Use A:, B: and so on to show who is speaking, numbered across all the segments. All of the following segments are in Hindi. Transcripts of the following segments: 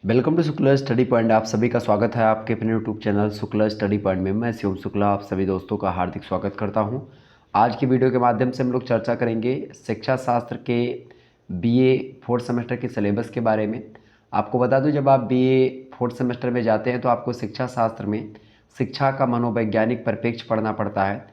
A: Welcome to Shukla study point. आप सभी का स्वागत है आपके अपने YouTube channel Shukla study point में। मैं शिवम शुक्ला आप सभी दोस्तों का हार्दिक स्वागत करता हूं। आज की वीडियो के माध्यम से हम लोग चर्चा करेंगे शिक्षा शास्त्र के बीए फोर्थ सेमेस्टर के सिलेबस के बारे में। आपको बता दूं, जब आप बीए फोर्थ सेमेस्टर में जाते हैं तो आपको शिक्षा शास्त्र में शिक्षा का मनोवैज्ञानिक परिप्रेक्ष्य पढ़ना पड़ता है।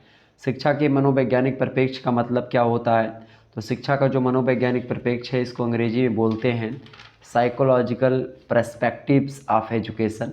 A: शिक्षा के मनोवैज्ञानिक परिप्रेक्ष्य का मतलब क्या होता है? तो शिक्षा का जो मनोवैज्ञानिक परिप्रेक्ष्य है, इसको अंग्रेजी में बोलते हैं साइकोलॉजिकल पर्सपेक्टिव्स ऑफ एजुकेशन।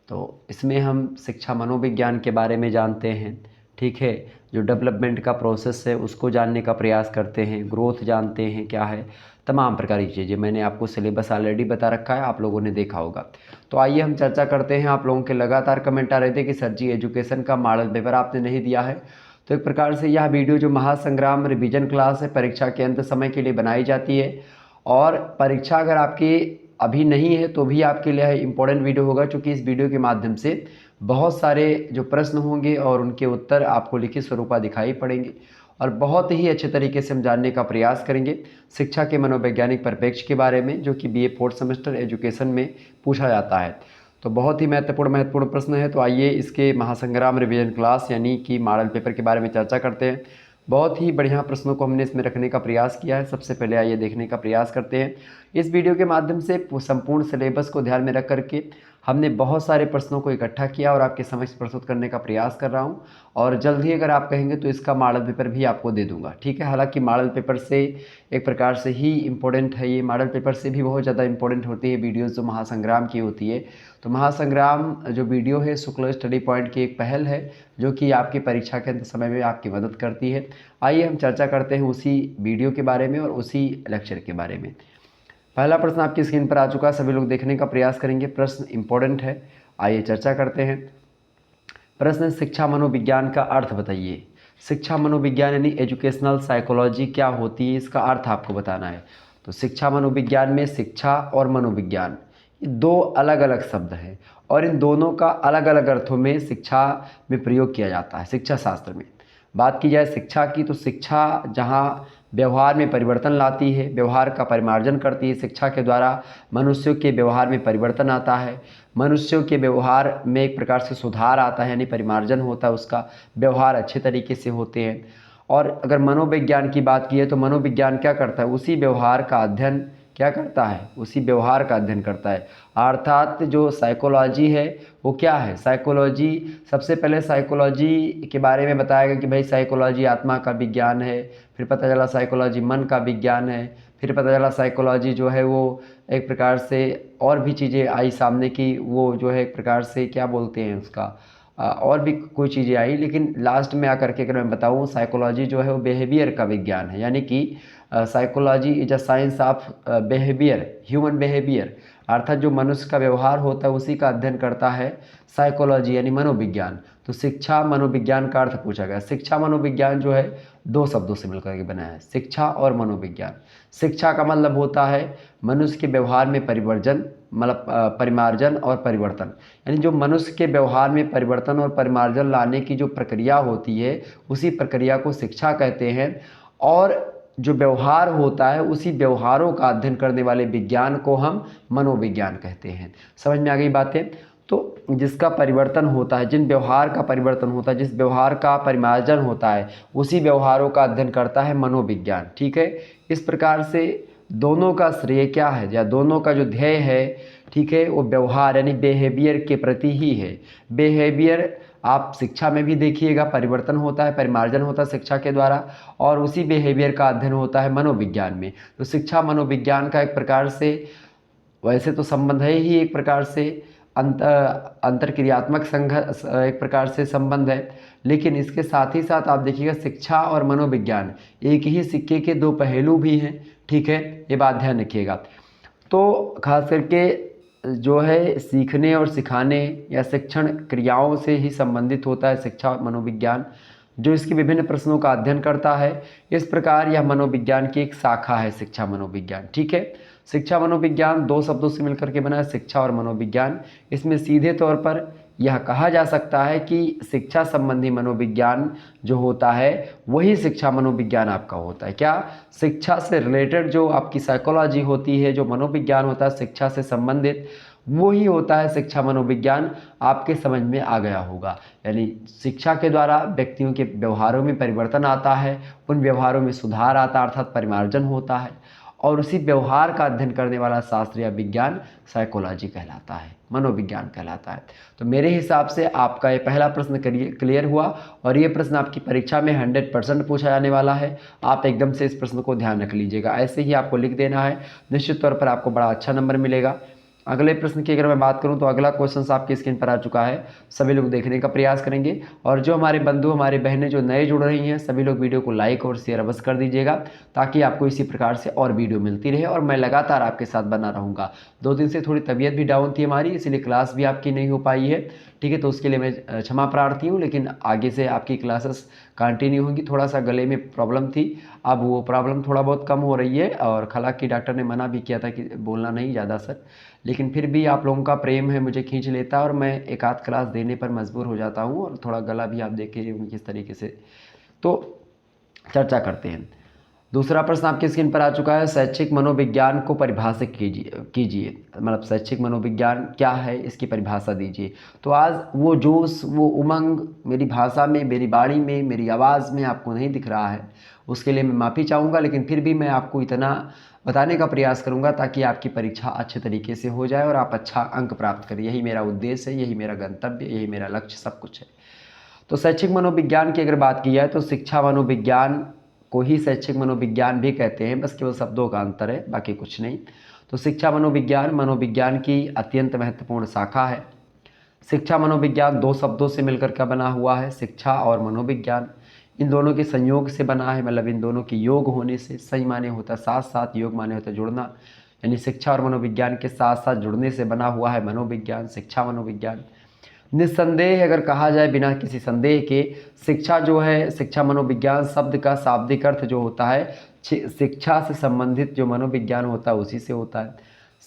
A: तो इसमें हम शिक्षा मनोविज्ञान के बारे में जानते हैं, ठीक है। जो डेवलपमेंट का प्रोसेस है उसको जानने का प्रयास करते हैं, ग्रोथ जानते हैं क्या है, तमाम प्रकार की चीज़ें। मैंने आपको सिलेबस ऑलरेडी बता रखा है, आप लोगों ने देखा होगा। तो आइए हम चर्चा करते हैं। आप लोगों के लगातार कमेंट आ रहे थे कि सर जी एजुकेशन का मॉडल पेपर आपने नहीं दिया है। तो एक प्रकार से यह वीडियो जो महासंग्राम रिवीजन क्लास है, परीक्षा के अंत समय के लिए बनाई जाती है। और परीक्षा अगर आपकी अभी नहीं है तो भी आपके लिए इम्पोर्टेंट वीडियो होगा, क्योंकि इस वीडियो के माध्यम से बहुत सारे जो प्रश्न होंगे और उनके उत्तर आपको लिखित स्वरूपा दिखाई पड़ेंगे और बहुत ही अच्छे तरीके से हम जानने का प्रयास करेंगे शिक्षा के मनोवैज्ञानिक परिप्रेक्ष्य के बारे में, जो कि बीए फोर्थ सेमेस्टर एजुकेशन में पूछा जाता है। तो बहुत ही महत्वपूर्ण प्रश्न है। तो आइए इसके महासंग्राम रिवीजन क्लास यानी कि मॉडल पेपर के बारे में चर्चा करते हैं। बहुत ही बढ़िया प्रश्नों को हमने इसमें रखने का प्रयास किया है। सबसे पहले आइए देखने का प्रयास करते हैं। इस वीडियो के माध्यम से संपूर्ण सिलेबस को ध्यान में रख करके हमने बहुत सारे प्रश्नों को इकट्ठा किया और आपके समक्ष प्रस्तुत करने का प्रयास कर रहा हूं। और जल्द ही अगर आप कहेंगे तो इसका मॉडल पेपर भी आपको दे दूंगा, ठीक है। हालांकि मॉडल पेपर से एक प्रकार से ही इम्पोर्टेंट है, ये मॉडल पेपर से भी बहुत ज़्यादा इंपॉर्टेंट होती है वीडियोज़ जो महासंग्राम की होती है। तो महासंग्राम जो वीडियो है शुक्ला स्टडी पॉइंट की एक पहल है, जो कि आपकी परीक्षा के अंत समय में आपकी मदद करती है। आइए हम चर्चा करते हैं उसी वीडियो के बारे में और उसी लेक्चर के बारे में। पहला प्रश्न आपकी स्क्रीन पर आ चुका है, सभी लोग देखने का प्रयास करेंगे। प्रश्न इंपॉर्टेंट है, आइए चर्चा करते हैं। प्रश्न शिक्षा मनोविज्ञान का अर्थ बताइए। शिक्षा मनोविज्ञान यानी एजुकेशनल साइकोलॉजी क्या होती है, इसका अर्थ आपको बताना है। तो शिक्षा मनोविज्ञान में शिक्षा और मनोविज्ञान ये दो अलग अलग शब्द हैं और इन दोनों का अलग अलग अर्थों में शिक्षा में प्रयोग किया जाता है। शिक्षा शास्त्र में बात की जाए शिक्षा की, तो शिक्षा जहाँ व्यवहार में परिवर्तन लाती है, व्यवहार का परिमार्जन करती है। शिक्षा के द्वारा मनुष्यों के व्यवहार में परिवर्तन आता है, मनुष्यों के व्यवहार में एक प्रकार से सुधार आता है, यानी परिमार्जन होता है, उसका व्यवहार अच्छे तरीके से होते हैं। और अगर मनोविज्ञान की बात की है तो मनोविज्ञान क्या करता है, उसी व्यवहार का अध्ययन क्या करता है, उसी व्यवहार का अध्ययन करता है। अर्थात जो साइकोलॉजी है वो क्या है, साइकोलॉजी सबसे पहले साइकोलॉजी के बारे में बताया गया कि भाई साइकोलॉजी आत्मा का विज्ञान है। फिर पता चला साइकोलॉजी मन का विज्ञान है। फिर पता चला साइकोलॉजी जो है वो एक प्रकार से और भी चीज़ें आई सामने की, वो जो है एक प्रकार से क्या बोलते हैं उसका, और भी कोई चीज़ें आई। लेकिन लास्ट में आकर के अगर मैं बताऊँ, साइकोलॉजी जो है वो बिहेवियर का विज्ञान है, यानी कि psychology is a science of behaviour, human behaviour. अर्थात जो मनुष्य का व्यवहार होता है उसी का अध्ययन करता है साइकोलॉजी यानी मनोविज्ञान। तो शिक्षा मनोविज्ञान का अर्थ पूछा गया। शिक्षा मनोविज्ञान जो है दो शब्दों से मिलकर के बना है, शिक्षा और मनोविज्ञान। शिक्षा का मतलब होता है मनुष्य के व्यवहार में परिवर्तन, मतलब परिमार्जन और परिवर्तन, यानी जो मनुष्य के व्यवहार में परिवर्तन और परिमार्जन लाने की जो प्रक्रिया होती है उसी प्रक्रिया को शिक्षा कहते हैं। और जो व्यवहार होता है उसी व्यवहारों का अध्ययन करने वाले विज्ञान को हम मनोविज्ञान कहते हैं। समझ में आ गई बातें? तो जिसका परिवर्तन होता है, जिन व्यवहार का परिवर्तन होता है, जिस व्यवहार का परिमार्जन होता है, उसी व्यवहारों का अध्ययन करता है मनोविज्ञान, ठीक है। इस प्रकार से दोनों का श्रेय क्या है या दोनों का जो ध्येय है, ठीक है, वो व्यवहार यानी बिहेवियर के प्रति ही है। बिहेवियर आप शिक्षा में भी देखिएगा, परिवर्तन होता है, परिमार्जन होता है शिक्षा के द्वारा, और उसी बिहेवियर का अध्ययन होता है मनोविज्ञान में। तो शिक्षा मनोविज्ञान का एक प्रकार से वैसे तो संबंध है ही, एक प्रकार से अंतरक्रियात्मक संघ एक प्रकार से संबंध है। लेकिन इसके साथ ही साथ आप देखिएगा शिक्षा और मनोविज्ञान एक ही सिक्के के दो पहलू भी हैं, ठीक है, ये बात ध्यान रखिएगा। तो खास करके जो है सीखने और सिखाने या शिक्षण क्रियाओं से ही संबंधित होता है शिक्षा मनोविज्ञान, जो इसके विभिन्न प्रश्नों का अध्ययन करता है। इस प्रकार यह मनोविज्ञान की एक शाखा है शिक्षा मनोविज्ञान, ठीक है। शिक्षा मनोविज्ञान दो शब्दों से मिलकर के बना है, शिक्षा और मनोविज्ञान। इसमें सीधे तौर पर यह कहा जा सकता है कि शिक्षा संबंधी मनोविज्ञान जो होता है वही शिक्षा मनोविज्ञान आपका होता है। क्या? शिक्षा से रिलेटेड जो आपकी साइकोलॉजी होती है, जो मनोविज्ञान होता है शिक्षा से संबंधित, वही होता है शिक्षा मनोविज्ञान। आपके समझ में आ गया होगा। यानी शिक्षा के द्वारा व्यक्तियों के व्यवहारों में परिवर्तन आता है, उन व्यवहारों में सुधार आता अर्थात परिमार्जन होता है, और उसी व्यवहार का अध्ययन करने वाला शास्त्र या विज्ञान साइकोलॉजी कहलाता है, मनोविज्ञान कहलाता है। तो मेरे हिसाब से आपका ये पहला प्रश्न क्लियर हुआ, और ये प्रश्न आपकी परीक्षा में 100% पूछा जाने वाला है। आप एकदम से इस प्रश्न को ध्यान रख लीजिएगा, ऐसे ही आपको लिख देना है, निश्चित तौर पर आपको बड़ा अच्छा नंबर मिलेगा। अगले प्रश्न की अगर मैं बात करूं तो अगला क्वेश्चन आपकी स्क्रीन पर आ चुका है, सभी लोग देखने का प्रयास करेंगे, और जो हमारे बंधु हमारे बहनें जो नए जुड़ रही हैं सभी लोग वीडियो को लाइक और शेयर अवश्य कर दीजिएगा, ताकि आपको इसी प्रकार से और वीडियो मिलती रहे और मैं लगातार आपके साथ बना रहूँगा। 2 दिन से थोड़ी तबीयत भी डाउन थी हमारी, इसलिए क्लास भी आपकी नहीं हो पाई है, ठीक है। तो उसके लिए मैं क्षमा प्रार्थी हूँ, लेकिन आगे से आपकी क्लासेस कंटिन्यू होंगी। थोड़ा सा गले में प्रॉब्लम थी, अब वो प्रॉब्लम थोड़ा बहुत कम हो रही है, और हालांकि डॉक्टर ने मना भी किया था कि बोलना नहीं ज़्यादा सर, लेकिन फिर भी आप लोगों का प्रेम है मुझे खींच लेता है, और मैं एक आध क्लास देने पर मजबूर हो जाता हूँ, और थोड़ा गला भी आप देखिए किस तरीके से। तो चर्चा करते हैं। दूसरा प्रश्न आपकी स्क्रीन पर आ चुका है, शैक्षिक मनोविज्ञान को परिभाषित कीजिए। मतलब शैक्षिक मनोविज्ञान क्या है, इसकी परिभाषा दीजिए। तो आज वो जोश, वो उमंग मेरी भाषा में, मेरी बाणी में, मेरी आवाज़ में आपको नहीं दिख रहा है, उसके लिए मैं माफ़ी चाहूँगा, लेकिन फिर भी मैं आपको इतना बताने का प्रयास करूँगा ताकि आपकी परीक्षा अच्छे तरीके से हो जाए और आप अच्छा अंक प्राप्त करें। यही मेरा उद्देश्य है, यही मेरा गंतव्य, यही मेरा लक्ष्य, सब कुछ है। तो शैक्षिक मनोविज्ञान की अगर बात की जाए तो शिक्षा मनोविज्ञान को ही शैक्षिक मनोविज्ञान भी कहते हैं, बस केवल शब्दों का अंतर है, बाकी कुछ नहीं। तो शिक्षा मनोविज्ञान मनोविज्ञान की अत्यंत महत्वपूर्ण शाखा है। शिक्षा मनोविज्ञान 2 शब्दों से मिलकर का बना हुआ है, शिक्षा और मनोविज्ञान। इन दोनों के संयोग से बना है, मतलब इन दोनों के योग होने से, सही माने होता है साथ साथ, योग माने होता है जुड़ना, यानी शिक्षा और मनोविज्ञान के साथ साथ जुड़ने से बना हुआ है मनोविज्ञान, शिक्षा मनोविज्ञान। निस्संदेह अगर कहा जाए बिना किसी संदेह के, शिक्षा जो है, शिक्षा मनोविज्ञान शब्द का शाब्दिक अर्थ जो होता है, शिक्षा से संबंधित जो मनोविज्ञान होता है उसी से होता है।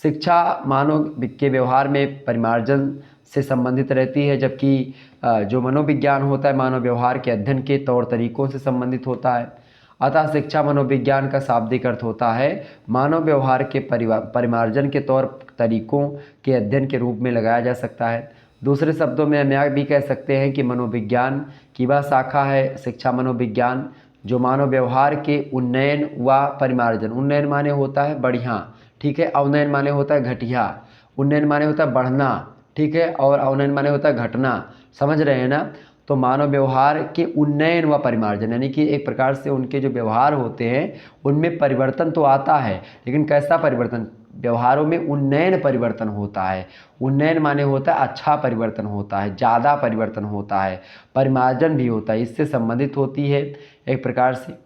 A: शिक्षा मानव के व्यवहार में परिमार्जन से संबंधित रहती है, जबकि जो मनोविज्ञान होता है मानव व्यवहार के अध्ययन के तौर तरीकों से संबंधित होता है। अतः शिक्षा मनोविज्ञान का शाब्दिक अर्थ होता है मानव व्यवहार के परिमार्जन के तौर तरीकों के अध्ययन के रूप में लगाया जा सकता है। दूसरे शब्दों में हम यह भी कह सकते हैं कि मनोविज्ञान की वह शाखा है शिक्षा मनोविज्ञान जो मानव व्यवहार के उन्नयन व परिमार्जन, उन्नयन माने होता है बढ़िया, ठीक है, अवनयन माने होता है घटिया, उन्नयन माने होता है बढ़ना, ठीक है, और अवनयन माने होता है घटना, समझ रहे हैं ना। तो मानव व्यवहार के उन्नयन व परिमार्जन, यानी कि एक प्रकार से उनके जो व्यवहार होते हैं उनमें परिवर्तन तो आता है, लेकिन कैसा परिवर्तन, व्यवहारों में उन्नयन परिवर्तन होता है। उन्नयन माने होता है अच्छा परिवर्तन होता है, ज़्यादा परिवर्तन होता है, परिमार्जन भी होता है, इससे संबंधित होती है एक प्रकार से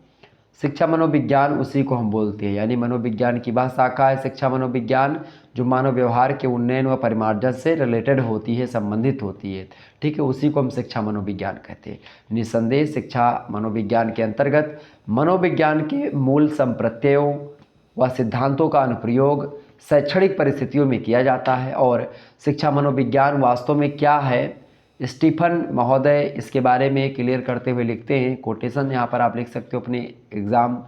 A: शिक्षा मनोविज्ञान, उसी को हम बोलते हैं। यानी मनोविज्ञान की वह शाखा है शिक्षा मनोविज्ञान जो मानव व्यवहार के उन्नयन व परिमार्जन से रिलेटेड होती है, संबंधित होती है, ठीक है, उसी को हम शिक्षा मनोविज्ञान कहते हैं। निस्संदेह शिक्षा मनोविज्ञान के अंतर्गत मनोविज्ञान के मूल संप्रत्ययों व सिद्धांतों का अनुप्रयोग शैक्षणिक परिस्थितियों में किया जाता है। और शिक्षा मनोविज्ञान वास्तव में क्या है, स्टीफन महोदय इसके बारे में क्लियर करते हुए लिखते हैं, कोटेशन यहाँ पर आप लिख सकते हो अपने एग्ज़ाम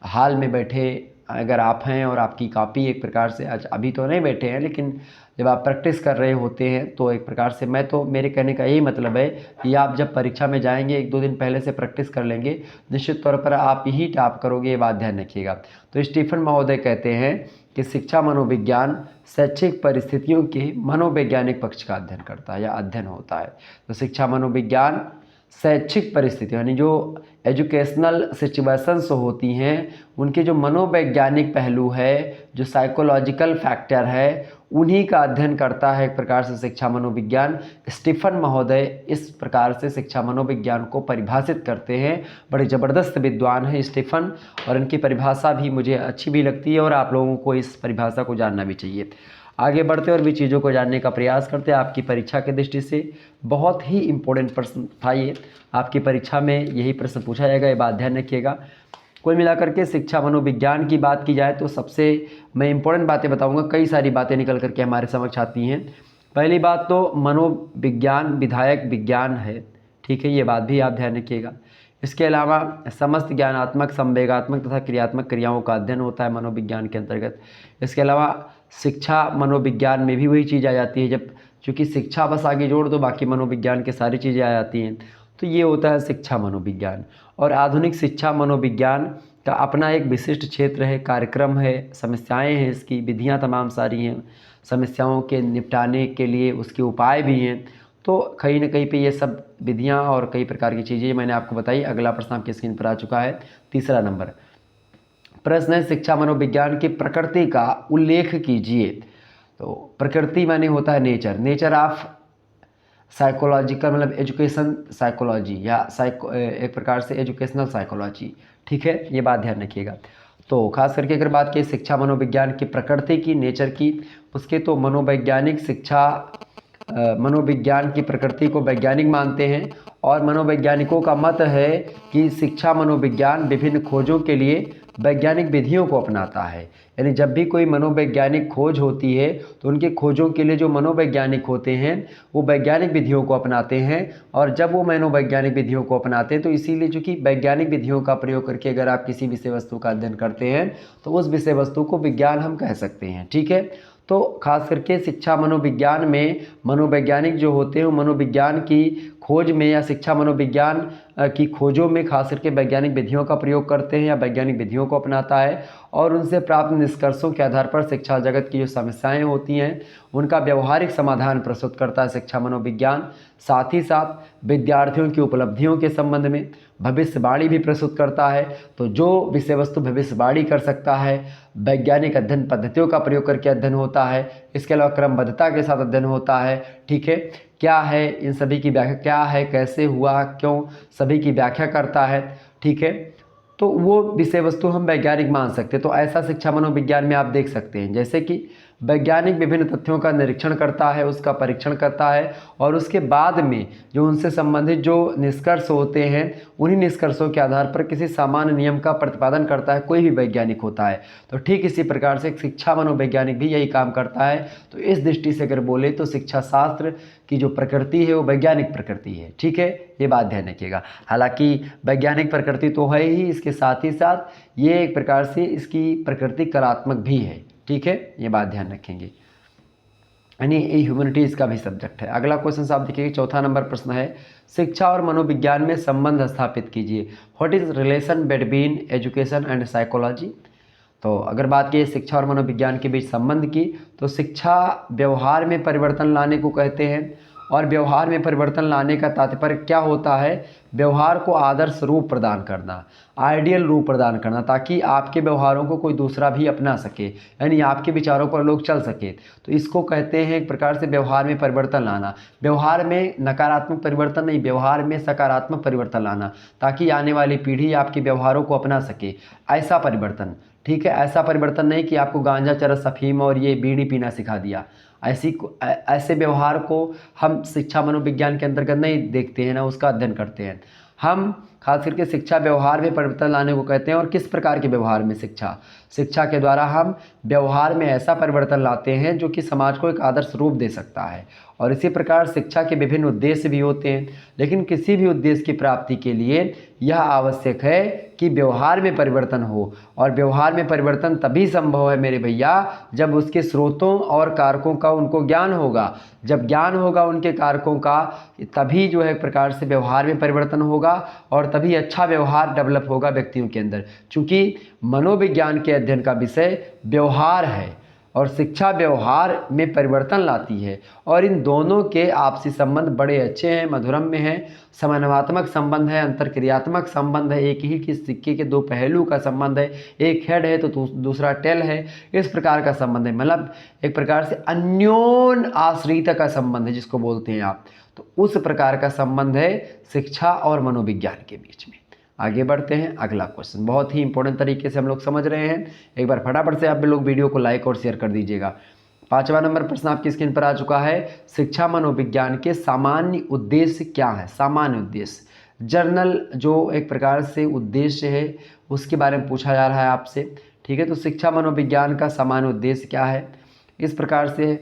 A: हाल में बैठे अगर आप हैं और आपकी कॉपी एक प्रकार से, आज अभी तो नहीं बैठे हैं, लेकिन जब आप प्रैक्टिस कर रहे होते हैं तो एक प्रकार से, मैं तो मेरे कहने का यही मतलब है कि आप जब परीक्षा में जाएंगे 1-2 दिन पहले से प्रैक्टिस कर लेंगे, निश्चित तौर पर आप ही टॉप करोगे, ये बात ध्यान रखिएगा। तो स्टीफन महोदय कहते हैं कि शिक्षा मनोविज्ञान शैक्षिक परिस्थितियों के मनोवैज्ञानिक पक्ष का अध्ययन करता है या अध्ययन होता है। तो शिक्षा मनोविज्ञान शैक्षिक परिस्थिति यानी जो एजुकेशनल सिचुएशंस होती हैं उनके जो मनोवैज्ञानिक पहलू है, जो साइकोलॉजिकल फैक्टर है, उन्हीं का अध्ययन करता है एक प्रकार से शिक्षा मनोविज्ञान। स्टीफन महोदय इस प्रकार से शिक्षा मनोविज्ञान को परिभाषित करते हैं, बड़े ज़बरदस्त विद्वान हैं स्टीफन, और इनकी परिभाषा भी मुझे अच्छी भी लगती है और आप लोगों को इस परिभाषा को जानना भी चाहिए। आगे बढ़ते और भी चीज़ों को जानने का प्रयास करते हैं। आपकी परीक्षा की दृष्टि से बहुत ही इम्पोर्टेंट प्रश्न था ये, आपकी परीक्षा में यही प्रश्न पूछा जाएगा, ये बात ध्यान रखिएगा। कुल मिलाकर के शिक्षा मनोविज्ञान की बात की जाए तो सबसे मैं इम्पोर्टेंट बातें बताऊंगा, कई सारी बातें निकल करके हमारे समक्ष आती हैं। पहली बात तो मनोविज्ञान विधायक विज्ञान है, ठीक है, ये बात भी आप ध्यान रखिएगा। इसके अलावा समस्त ज्ञानात्मक, संवेगात्मक तथा क्रियात्मक क्रियाओं का अध्ययन होता है मनोविज्ञान के अंतर्गत। इसके अलावा शिक्षा मनोविज्ञान में भी वही चीज़ आ जाती है, जब चूँकि शिक्षा बस आगे जोड़ दो बाकी मनोविज्ञान की सारी चीज़ें आ जाती हैं, तो ये होता है शिक्षा मनोविज्ञान। और आधुनिक शिक्षा मनोविज्ञान का अपना एक विशिष्ट क्षेत्र है, कार्यक्रम है, समस्याएं हैं, इसकी विधियां तमाम सारी हैं, समस्याओं के निपटाने के लिए उसके उपाय भी हैं। तो कहीं ना कहीं पे ये सब विधियां और कई प्रकार की चीज़ें मैंने आपको बताई। अगला प्रश्न आपकी स्क्रीन पर आ चुका है, तीसरा नंबर प्रश्न है, शिक्षा मनोविज्ञान की प्रकृति का उल्लेख कीजिए। तो प्रकृति माने होता है नेचर, नेचर ऑफ साइकोलॉजिकल मतलब एजुकेशन साइकोलॉजी या एक प्रकार से एजुकेशनल साइकोलॉजी, ठीक है, ये बात ध्यान रखिएगा। तो खास करके अगर बात की शिक्षा मनोविज्ञान की प्रकृति की, नेचर की, उसके तो मनोवैज्ञानिक शिक्षा मनोविज्ञान की प्रकृति को वैज्ञानिक मानते हैं और मनोवैज्ञानिकों का मत है कि शिक्षा मनोविज्ञान विभिन्न खोजों के लिए वैज्ञानिक विधियों को अपनाता है। यानी जब भी कोई मनोवैज्ञानिक खोज होती है तो उनके खोजों के लिए जो मनोवैज्ञानिक होते हैं वो वैज्ञानिक विधियों को अपनाते हैं। और जब वो मनोवैज्ञानिक विधियों को अपनाते हैं तो इसीलिए चूँकि वैज्ञानिक विधियों का प्रयोग करके अगर आप किसी विषय वस्तु का अध्ययन करते हैं तो उस विषय वस्तु को विज्ञान हम कह सकते हैं, ठीक है। तो खास करके शिक्षा मनोविज्ञान में मनोवैज्ञानिक जो होते हैं वो मनोविज्ञान की खोज में या शिक्षा मनोविज्ञान की खोजों में खास करके वैज्ञानिक विधियों का प्रयोग करते हैं या वैज्ञानिक विधियों को अपनाता है और उनसे प्राप्त निष्कर्षों के आधार पर शिक्षा जगत की जो समस्याएं होती हैं उनका व्यवहारिक समाधान प्रस्तुत करता है शिक्षा मनोविज्ञान। साथ ही साथ विद्यार्थियों की उपलब्धियों के संबंध में भविष्यवाणी भी प्रस्तुत करता है। तो जो विषय वस्तु भविष्यवाणी कर सकता है वैज्ञानिक अध्ययन पद्धतियों का प्रयोग करके अध्ययन होता है। इसके अलावा क्रमबद्धता के साथ अध्ययन होता है, ठीक है। क्या है इन सभी की व्याख्या, क्या है, कैसे हुआ, क्यों, सभी की व्याख्या करता है, ठीक है। तो वो विषय वस्तु हम वैज्ञानिक मान सकते हैं। तो ऐसा शिक्षा मनोविज्ञान में आप देख सकते हैं जैसे कि वैज्ञानिक विभिन्न तथ्यों का निरीक्षण करता है, उसका परीक्षण करता है और उसके बाद में जो उनसे संबंधित जो निष्कर्ष होते हैं उन्हीं निष्कर्षों के आधार पर किसी सामान्य नियम का प्रतिपादन करता है, कोई भी वैज्ञानिक होता है। तो ठीक इसी प्रकार से शिक्षा मनोवैज्ञानिक भी यही काम करता है। तो इस दृष्टि से अगर बोले तो शिक्षा शास्त्र की जो प्रकृति है वो वैज्ञानिक प्रकृति है, ठीक है, ये बात ध्यान रखिएगा। हालांकि वैज्ञानिक प्रकृति तो है ही, इसके साथ ही साथ ये एक प्रकार से इसकी प्रकृति कलात्मक भी है, ठीक है, ये बात ध्यान रखेंगे। यानी ये ह्यूमैनिटीज़ का भी सब्जेक्ट है। अगला क्वेश्चन आप देखिए, चौथा नंबर प्रश्न है, शिक्षा और मनोविज्ञान में संबंध स्थापित कीजिए। What is relation between education and psychology. तो अगर बात की शिक्षा और मनोविज्ञान के बीच संबंध की तो शिक्षा व्यवहार में परिवर्तन लाने को कहते हैं और व्यवहार में परिवर्तन लाने का तात्पर्य क्या होता है, व्यवहार को आदर्श रूप प्रदान करना, आइडियल रूप प्रदान करना, ताकि आपके व्यवहारों को कोई दूसरा भी अपना सके, यानी आपके विचारों पर लोग चल सके। तो इसको कहते हैं एक प्रकार से व्यवहार में परिवर्तन लाना। व्यवहार में नकारात्मक परिवर्तन नहीं, व्यवहार में सकारात्मक परिवर्तन लाना, ताकि आने वाली पीढ़ी आपके व्यवहारों को अपना सके, ऐसा परिवर्तन, ठीक है। ऐसा परिवर्तन नहीं कि आपको गांजा, चरस, अफीम और ये बीड़ी पीना सिखा दिया। ऐसे व्यवहार को हम शिक्षा मनोविज्ञान के अंतर्गत नहीं देखते हैं, ना उसका अध्ययन करते हैं। हम खास करके शिक्षा व्यवहार में परिवर्तन लाने को कहते हैं। और किस प्रकार के व्यवहार में, शिक्षा के द्वारा हम व्यवहार में ऐसा परिवर्तन लाते हैं जो कि समाज को एक आदर्श रूप दे सकता है। और इसी प्रकार शिक्षा के विभिन्न उद्देश्य भी होते हैं, लेकिन किसी भी उद्देश्य की प्राप्ति के लिए यह आवश्यक है कि व्यवहार में परिवर्तन हो। और व्यवहार में परिवर्तन तभी संभव है मेरे भैया जब उसके स्रोतों और कारकों का उनको ज्ञान होगा। जब ज्ञान होगा उनके कारकों का तभी जो है एक प्रकार से व्यवहार में परिवर्तन होगा और तभी अच्छा व्यवहार डेवलप होगा व्यक्तियों के अंदर। चूँकि मनोविज्ञान के अध्ययन का विषय व्यवहार है और शिक्षा व्यवहार में परिवर्तन लाती है और इन दोनों के आपसी संबंध बड़े अच्छे हैं, मधुरम में हैं, समानात्मक संबंध है, अंतरक्रियात्मक संबंध है, एक ही की सिक्के के दो पहलू का संबंध है, एक हेड है तो दूसरा टेल है, इस प्रकार का संबंध है। मतलब एक प्रकार से अन्योन्य आश्रित का संबंध है जिसको बोलते हैं आप। तो उस प्रकार का संबंध है शिक्षा और मनोविज्ञान के बीच में। आगे बढ़ते हैं, अगला क्वेश्चन बहुत ही इंपॉर्टेंट तरीके से हम लोग समझ रहे हैं। एक बार फटाफट से आप लोग वीडियो को लाइक और शेयर कर दीजिएगा। 5वां नंबर प्रश्न आपकी स्क्रीन पर आ चुका है, शिक्षा मनोविज्ञान के सामान्य उद्देश्य क्या है। सामान्य उद्देश्य जर्नल जो एक प्रकार से उद्देश्य है उसके बारे में पूछा जा रहा है आपसे, ठीक है। तो शिक्षा मनोविज्ञान का सामान्य उद्देश्य क्या है। इस प्रकार से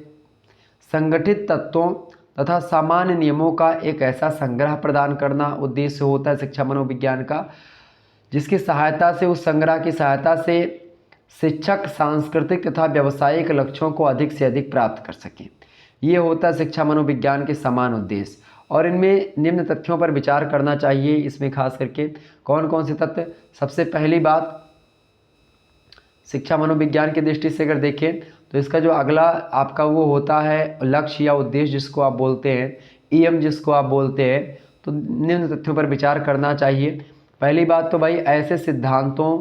A: संगठित तत्वों तथा सामान्य नियमों का एक ऐसा संग्रह प्रदान करना उद्देश्य होता है शिक्षा मनोविज्ञान का, जिसकी सहायता से, उस संग्रह की सहायता से शिक्षक सांस्कृतिक तथा व्यावसायिक लक्ष्यों को अधिक से अधिक प्राप्त कर सकें। ये होता है शिक्षा मनोविज्ञान के समान उद्देश्य। और इनमें निम्न तथ्यों पर विचार करना चाहिए। इसमें खास करके कौन कौन से तथ्य? सबसे पहली बात, शिक्षा मनोविज्ञान की दृष्टि से अगर देखें तो इसका जो अगला आपका वो होता है लक्ष्य या उद्देश्य जिसको आप बोलते हैं, एम जिसको आप बोलते हैं, तो निम्न तथ्यों पर विचार करना चाहिए। पहली बात तो भाई ऐसे सिद्धांतों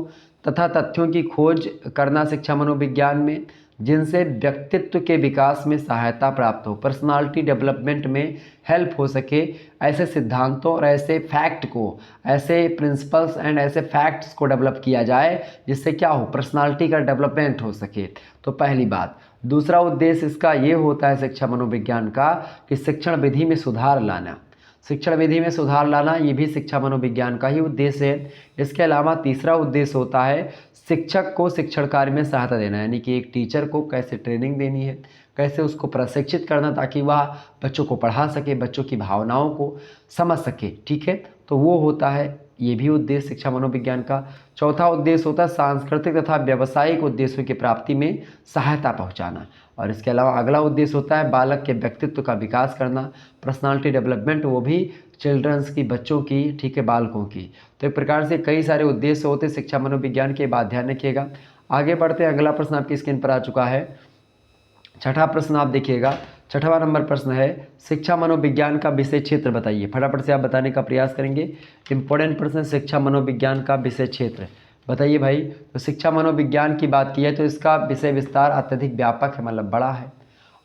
A: तथा तथ्यों की खोज करना शिक्षा मनोविज्ञान में जिनसे व्यक्तित्व के विकास में सहायता प्राप्त हो, पर्सनालिटी डेवलपमेंट में हेल्प हो सके, ऐसे सिद्धांतों और ऐसे फैक्ट को, ऐसे प्रिंसिपल्स एंड ऐसे फैक्ट्स को डेवलप किया जाए जिससे क्या हो, पर्सनालिटी का डेवलपमेंट हो सके। तो पहली बात। दूसरा उद्देश्य इसका ये होता है शिक्षा मनोविज्ञान का कि शिक्षण विधि में सुधार लाना। शिक्षण विधि में सुधार लाना ये भी शिक्षा मनोविज्ञान का ही उद्देश्य है। इसके अलावा तीसरा उद्देश्य होता है शिक्षक को शिक्षण कार्य में सहायता देना, यानी कि एक टीचर को कैसे ट्रेनिंग देनी है, कैसे उसको प्रशिक्षित करना ताकि वह बच्चों को पढ़ा सके, बच्चों की भावनाओं को समझ सके। ठीक है, तो वो होता है ये भी उद्देश्य शिक्षा मनोविज्ञान का। चौथा उद्देश्य होता है सांस्कृतिक तथा व्यावसायिक उद्देश्यों की प्राप्ति में सहायता पहुंचाना। और इसके अलावा अगला उद्देश्य होता है बालक के व्यक्तित्व का विकास करना, पर्सनालिटी डेवलपमेंट, वो भी चिल्ड्रंस की, बच्चों की, ठीक है, बालकों की। तो एक प्रकार से कई सारे उद्देश्य होते हैं शिक्षा मनोविज्ञान के, बात ध्यान रखिएगा। आगे बढ़ते हैं, अगला प्रश्न आपकी स्क्रीन पर आ चुका है। छठा प्रश्न आप देखिएगा, छठवां नंबर प्रश्न है शिक्षा मनोविज्ञान का विषय क्षेत्र बताइए। फटाफट से आप बताने का प्रयास करेंगे। इंपॉर्टेंट प्रश्न है, शिक्षा मनोविज्ञान का विषय क्षेत्र बताइए भाई। तो शिक्षा मनोविज्ञान की बात की है तो इसका विषय विस्तार अत्यधिक व्यापक है, मतलब बड़ा है।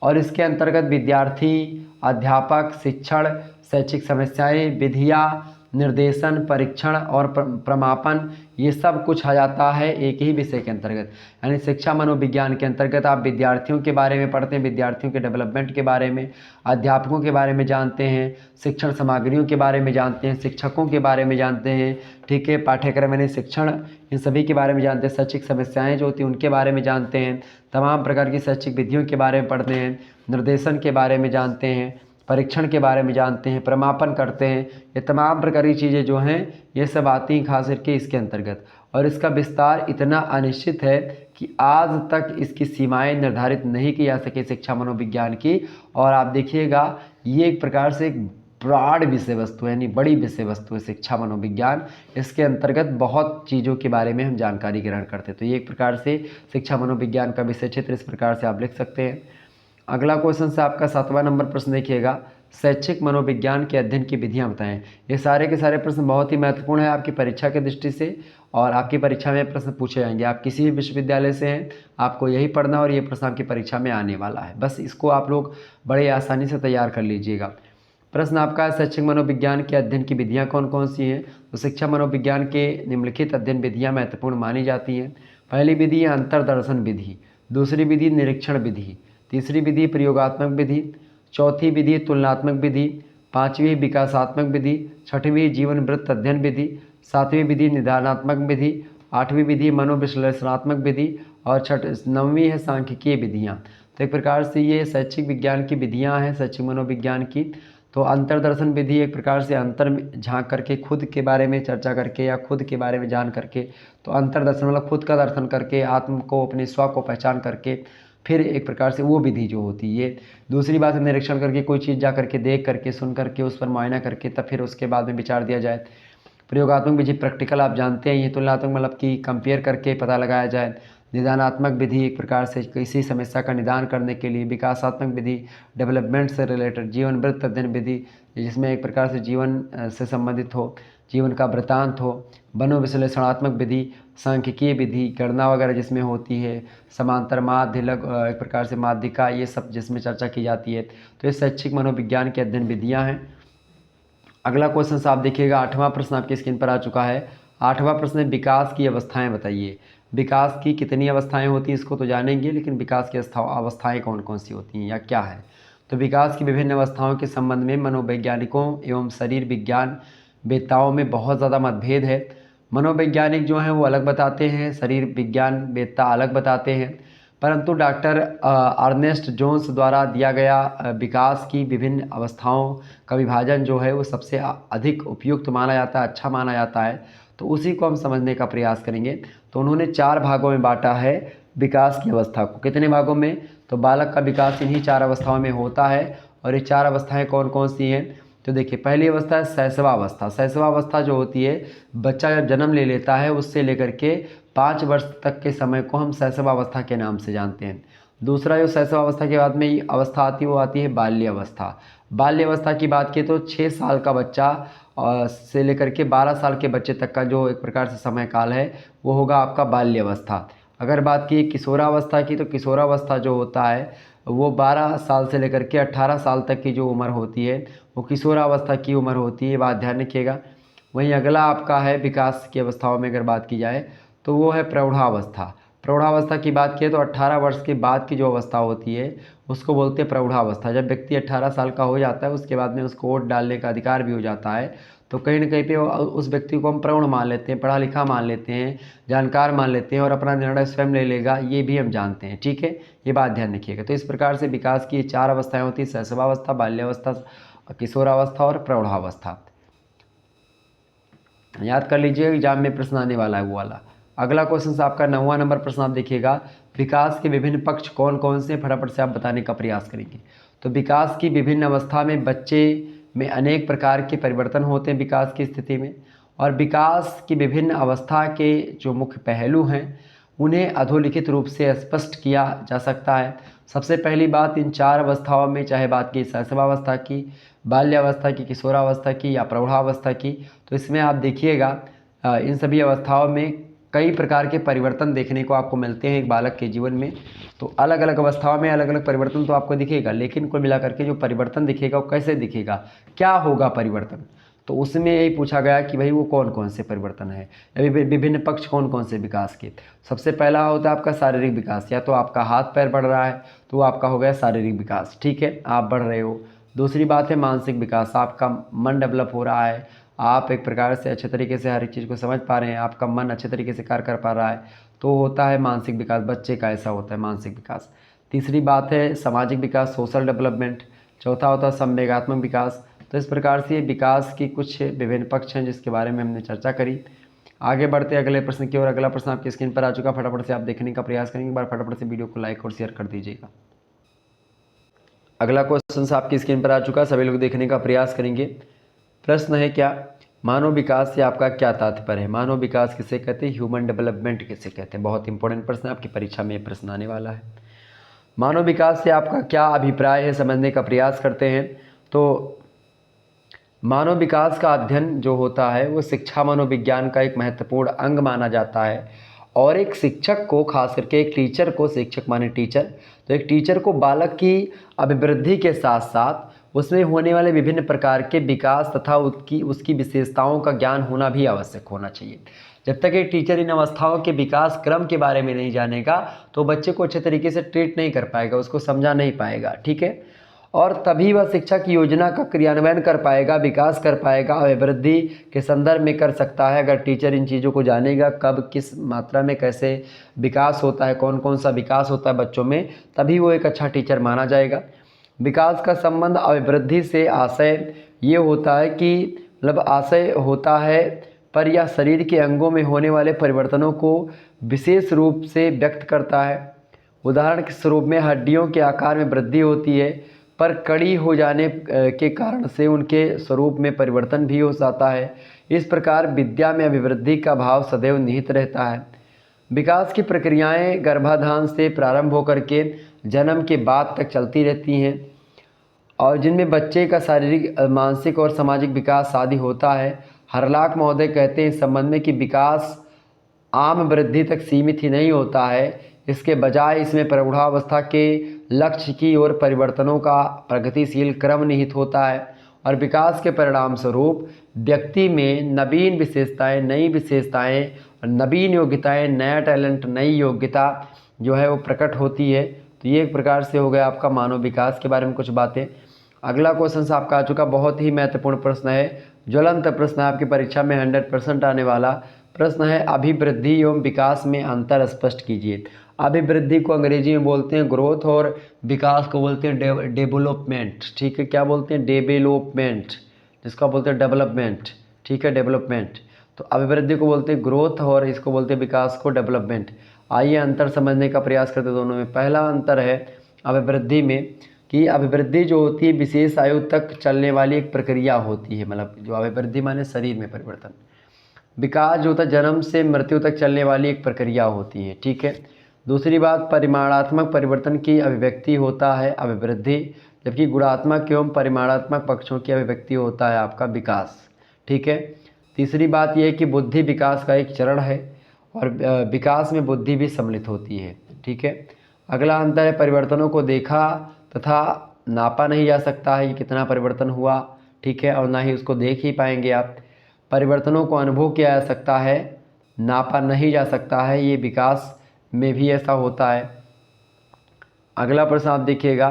A: और इसके अंतर्गत विद्यार्थी, अध्यापक, शिक्षण, शैक्षिक समस्याएं, विधियाँ, निर्देशन, परीक्षण और प्रमापन, ये सब कुछ आ जाता है एक ही विषय के अंतर्गत। यानी शिक्षा मनोविज्ञान के अंतर्गत आप विद्यार्थियों के बारे में पढ़ते हैं, विद्यार्थियों के डेवलपमेंट के बारे में, अध्यापकों के बारे में जानते हैं, शिक्षण सामग्रियों के बारे में जानते हैं, शिक्षकों के बारे में जानते हैं, ठीक है, पाठ्यक्रम यानी शिक्षण, इन सभी के बारे में जानते हैं, शैक्षिक समस्याएँ जो होती हैं उनके बारे में जानते हैं, तमाम प्रकार की शैक्षिक विधियों के बारे में पढ़ते हैं, निर्देशन के बारे में जानते हैं, परीक्षण के बारे में जानते हैं, प्रमापन करते हैं। ये तमाम प्रकार की चीज़ें जो हैं ये सब आती हैं खास करके इसके अंतर्गत। और इसका विस्तार इतना अनिश्चित है कि आज तक इसकी सीमाएं निर्धारित नहीं की जा सके शिक्षा मनोविज्ञान की। और आप देखिएगा ये एक प्रकार से एक ब्रॉड विषय वस्तु है, यानी बड़ी विषय वस्तु है शिक्षा मनोविज्ञान। इसके अंतर्गत बहुत चीज़ों के बारे में हम जानकारी ग्रहण करते हैं। तो ये एक प्रकार से शिक्षा मनोविज्ञान का विषय क्षेत्र इस प्रकार से आप लिख सकते हैं। अगला क्वेश्चन से आपका 7वां नंबर प्रश्न देखिएगा, शैक्षिक मनोविज्ञान के अध्ययन की विधियां बताएं। ये सारे के सारे प्रश्न बहुत ही महत्वपूर्ण है आपकी परीक्षा की दृष्टि से, और आपकी परीक्षा में प्रश्न पूछे जाएंगे। आप किसी भी विश्वविद्यालय से हैं, आपको यही पढ़ना और ये प्रश्न आपकी परीक्षा में आने वाला है। बस इसको आप लोग बड़े आसानी से तैयार कर लीजिएगा। प्रश्न आपका है शैक्षिक मनोविज्ञान के अध्ययन की विधियाँ कौन कौन सी हैं। तो शिक्षा मनोविज्ञान के निम्नलिखित अध्ययन विधियाँ महत्वपूर्ण मानी जाती हैं। पहली विधि है अंतर्दर्शन विधि, दूसरी विधि निरीक्षण विधि, तीसरी विधि प्रयोगात्मक विधि, चौथी विधि तुलनात्मक विधि, पांचवी विकासात्मक विधि, छठवीं जीवन वृत्त अध्ययन विधि, सातवीं विधि निदानात्मक विधि, आठवीं विधि मनोविश्लेषणात्मक विधि और नौवीं है सांख्यिकीय विधियाँ। तो एक प्रकार से ये शैक्षिक विज्ञान की विधियाँ हैं शैक्षिक मनोविज्ञान की। तो अंतर्दर्शन विधि एक प्रकार से अंतर में झांक करके, खुद के बारे में चर्चा करके या खुद के बारे में जान करके, तो अंतर्दर्शन मतलब खुद का दर्शन करके, आत्म को, अपने स्व को पहचान करके फिर एक प्रकार से वो विधि जो होती है। दूसरी बात है निरीक्षण करके, कोई चीज़ जा करके देख करके, सुन करके, उस पर मुआयना करके तब फिर उसके बाद में विचार दिया जाए। प्रयोगात्मक विधि प्रैक्टिकल आप जानते हैं, ये तुलनात्मक मतलब कि कंपेयर करके पता लगाया जाए। निदानात्मक विधि एक प्रकार से किसी समस्या का निदान करने के लिए। विकासात्मक विधि डेवलपमेंट से रिलेटेड। जीवन वृत्त अध्ययन विधि जिसमें एक प्रकार से जीवन से संबंधित हो, जीवन का वृतांत हो। मनोविश्लेषणात्मक विधि सांख्यिकीय विधि गणना वगैरह जिसमें होती है। समांतर माध्य लग एक प्रकार से माध्यिका, ये सब जिसमें चर्चा की जाती है। तो ये शैक्षिक मनोविज्ञान की अध्ययन विधियाँ हैं। अगला क्वेश्चन से आप देखिएगा, 8वां प्रश्न आपकी स्क्रीन पर आ चुका है। 8वां प्रश्न है विकास की अवस्थाएं बताइए। विकास की कितनी अवस्थाएं होती हैं इसको तो जानेंगे, लेकिन विकास की अवस्थाएं कौन कौन सी होती हैं या क्या है। तो विकास की विभिन्न अवस्थाओं के संबंध में मनोवैज्ञानिकों एवं शरीर विज्ञान वेत्ताओं में बहुत ज़्यादा मतभेद है। मनोवैज्ञानिक जो हैं वो अलग बताते हैं, शरीर विज्ञान वेत्ता अलग बताते हैं। परंतु डॉक्टर अर्नेस्ट जोन्स द्वारा दिया गया विकास की विभिन्न अवस्थाओं का विभाजन जो है वो सबसे अधिक उपयुक्त माना जाता है, अच्छा माना जाता है। तो उसी को हम समझने का प्रयास करेंगे। तो उन्होंने 4 भागों में बांटा है विकास की अवस्था को। कितने भागों में? तो बालक का विकास इन्हीं 4 अवस्थाओं में होता है। और ये 4 अवस्थाएं कौन कौन सी हैं? तो देखिए, पहली अवस्था है शैशवावस्था। शैशवावस्था जो होती है, बच्चा जब जन्म ले लेता है उससे लेकर के 5 वर्ष तक के समय को हम शैशवावस्था के नाम से जानते हैं। दूसरा जो शैशवावस्था के बाद में अवस्था आती है वो आती है बाल्य अवस्था। बाल्य अवस्था की बात की तो 6 साल का बच्चा से लेकर के 12 साल के बच्चे तक का जो एक प्रकार से समय काल है वो होगा आपका बाल्य अवस्था। अगर बात की किशोरावस्था की, तो किशोरावस्था जो होता है वो 12 साल से लेकर के 18 साल तक की जो उम्र होती है वो किशोरावस्था की उम्र होती है, बात ध्यान रखिएगा। वहीं अगला आपका है विकास की अवस्थाओं में अगर बात की जाए तो वो है प्रौढ़ावस्था। प्रौढ़ावस्था की बात की तो 18 वर्ष के बाद की जो अवस्था होती है उसको बोलते हैं प्रौढ़ावस्था। जब व्यक्ति 18 साल का हो जाता है उसके बाद में उसको वोट डालने का अधिकार भी हो जाता है, तो कहीं ना कहीं पे उस व्यक्ति को हम प्रौढ़ मान लेते हैं, पढ़ा लिखा मान लेते हैं, जानकार मान लेते हैं और अपना निर्णय स्वयं ले लेगा, ये भी हम जानते हैं। ठीक है, ये बात ध्यान रखिएगा। तो इस प्रकार से विकास की 4 अवस्थाएं होती हैं: शैशवावस्था, बाल्यावस्था, किशोरावस्था और प्रौढ़ावस्था। याद कर लीजिए, एग्जाम में प्रश्न आने वाला है वो वाला। अगला क्वेश्चन आपका 9वां नंबर प्रश्न आप देखिएगा, विकास के विभिन्न पक्ष कौन कौन से, फटाफट से आप बताने का प्रयास करेंगे। तो विकास की विभिन्न अवस्था में बच्चे में अनेक प्रकार के परिवर्तन होते हैं विकास की स्थिति में, और विकास की विभिन्न अवस्था के जो मुख्य पहलू हैं उन्हें अधोलिखित रूप से स्पष्ट किया जा सकता है। सबसे पहली बात, इन 4 अवस्थाओं में चाहे बात की शैशवावस्था की, बाल्यावस्था की, किशोरावस्था की या प्रौढ़ावस्था की, तो इसमें आप देखिएगा इन सभी अवस्थाओं में कई प्रकार के परिवर्तन देखने को आपको मिलते हैं एक बालक के जीवन में। तो अलग अलग अवस्थाओं में अलग अलग परिवर्तन तो आपको दिखेगा, लेकिन कुल मिलाकर के जो परिवर्तन दिखेगा वो कैसे दिखेगा, क्या होगा परिवर्तन, तो उसमें यही पूछा गया कि भाई वो कौन कौन से परिवर्तन है, अभी विभिन्न पक्ष कौन कौन से विकास के। सबसे पहला होता है आपका शारीरिक विकास, या तो आपका हाथ पैर बढ़ रहा है तो वो आपका हो गया शारीरिक विकास, ठीक है, आप बढ़ रहे हो। दूसरी बात है मानसिक विकास, आपका मन डेवलप हो रहा है, आप एक प्रकार से अच्छे तरीके से हर एक चीज़ को समझ पा रहे हैं, आपका मन अच्छे तरीके से कार्य कर पा रहा है, तो होता है मानसिक विकास, बच्चे का ऐसा होता है मानसिक विकास। तीसरी बात है सामाजिक विकास, सोशल डेवलपमेंट। चौथा होता है संवेगात्मक विकास। तो इस प्रकार से विकास की कुछ विभिन्न पक्ष हैं जिसके बारे में हमने चर्चा करी। आगे बढ़ते अगले प्रश्न की ओर। अगला प्रश्न आपकी स्क्रीन पर आ चुका, फटाफट से आप देखने का प्रयास करेंगे, एक बार फटाफट से वीडियो को लाइक और शेयर कर दीजिएगा। अगला क्वेश्चन आपकी स्क्रीन पर आ चुका, सभी लोग देखने का प्रयास करेंगे। प्रश्न है क्या, मानव विकास से आपका क्या तात्पर्य है? मानव विकास किसे कहते हैं, ह्यूमन डेवलपमेंट किसे कहते हैं? बहुत इंपॉर्टेंट प्रश्न है, आपकी परीक्षा में प्रश्न आने वाला है। मानव विकास से आपका क्या अभिप्राय है, समझने का प्रयास करते हैं। तो मानव विकास का अध्ययन जो होता है वो शिक्षा मनोविज्ञान का एक महत्वपूर्ण अंग माना जाता है, और एक शिक्षक को, खास करके एक टीचर को, शिक्षक माने टीचर, तो एक टीचर को बालक की अभिवृद्धि के साथ साथ उसमें होने वाले विभिन्न प्रकार के विकास तथा उसकी विशेषताओं का ज्ञान होना भी आवश्यक होना चाहिए। जब तक एक टीचर इन अवस्थाओं के विकास क्रम के बारे में नहीं जानेगा तो बच्चे को अच्छे तरीके से ट्रीट नहीं कर पाएगा, उसको समझा नहीं पाएगा, ठीक है। और तभी वह शिक्षा की योजना का क्रियान्वयन कर पाएगा, विकास कर पाएगा, अभिवृद्धि के संदर्भ में कर सकता है अगर टीचर इन चीज़ों को जानेगा, कब किस मात्रा में कैसे विकास होता है, कौन कौन सा विकास होता है बच्चों में, तभी वो एक अच्छा टीचर माना जाएगा। विकास का संबंध अभिवृद्धि से आशय ये होता है कि मतलब आशय होता है पर यह शरीर के अंगों में होने वाले परिवर्तनों को विशेष रूप से व्यक्त करता है। उदाहरण के स्वरूप में हड्डियों के आकार में वृद्धि होती है, पर कड़ी हो जाने के कारण से उनके स्वरूप में परिवर्तन भी हो जाता है। इस प्रकार विद्या में अभिवृद्धि का भाव सदैव निहित रहता है। विकास की प्रक्रियाएं गर्भाधान से प्रारंभ होकर के जन्म के बाद तक चलती रहती हैं, और जिनमें बच्चे का शारीरिक, मानसिक और सामाजिक विकास आदि होता है। हरलाक महोदय कहते हैं इस संबंध में कि विकास आम वृद्धि तक सीमित ही नहीं होता है, इसके बजाय इसमें प्रौढ़ावस्था के लक्ष्य की ओर परिवर्तनों का प्रगतिशील क्रम निहित होता है, और विकास के परिणाम स्वरूप व्यक्ति में नवीन विशेषताएं, नई विशेषताएं, नवीन योग्यताएं, नया टैलेंट, नई योग्यता जो है वो प्रकट होती है। तो ये एक प्रकार से हो गया आपका मानव विकास के बारे में कुछ बातें। अगला क्वेश्चन आपका आ चुका, बहुत ही महत्वपूर्ण प्रश्न है, ज्वलंत प्रश्न है, आपकी परीक्षा में 100% आने वाला प्रश्न है, अभिवृद्धि एवं विकास में अंतर स्पष्ट कीजिए। अभिवृद्धि को अंग्रेजी में बोलते हैं ग्रोथ और विकास को बोलते हैं डेवलपमेंट। ठीक है, क्या बोलते हैं? डेवलपमेंट, जिसको बोलते हैं डेवलपमेंट। ठीक है, डेवलपमेंट। तो अभिवृद्धि को बोलते हैं ग्रोथ और इसको बोलते हैं विकास को डेवलपमेंट। आइए अंतर समझने का प्रयास करते हैं दोनों में। पहला अंतर है अभिवृद्धि में कि अभिवृद्धि जो होती है विशेष आयु तक चलने वाली एक प्रक्रिया होती है, मतलब जो अभिवृद्धि माने शरीर में परिवर्तन। विकास जो होता है जन्म से मृत्यु तक चलने वाली एक प्रक्रिया होती है। ठीक है। दूसरी बात, परिमाणात्मक परिवर्तन की अभिव्यक्ति होता है अभिवृद्धि, जबकि गुणात्मक एवं परिमाणात्मक पक्षों की अभिव्यक्ति होता है आपका विकास। ठीक है। तीसरी बात यह है कि बुद्धि विकास का एक चरण है और विकास में बुद्धि भी सम्मिलित होती है। ठीक है। अगला अंतर है परिवर्तनों को देखा तथा नापा नहीं जा सकता है कि कितना परिवर्तन हुआ। ठीक है, और ना ही उसको देख ही पाएंगे आप। परिवर्तनों को अनुभव किया जा सकता है, नापा नहीं जा सकता है, ये विकास में भी ऐसा होता है। अगला प्रश्न आप देखिएगा,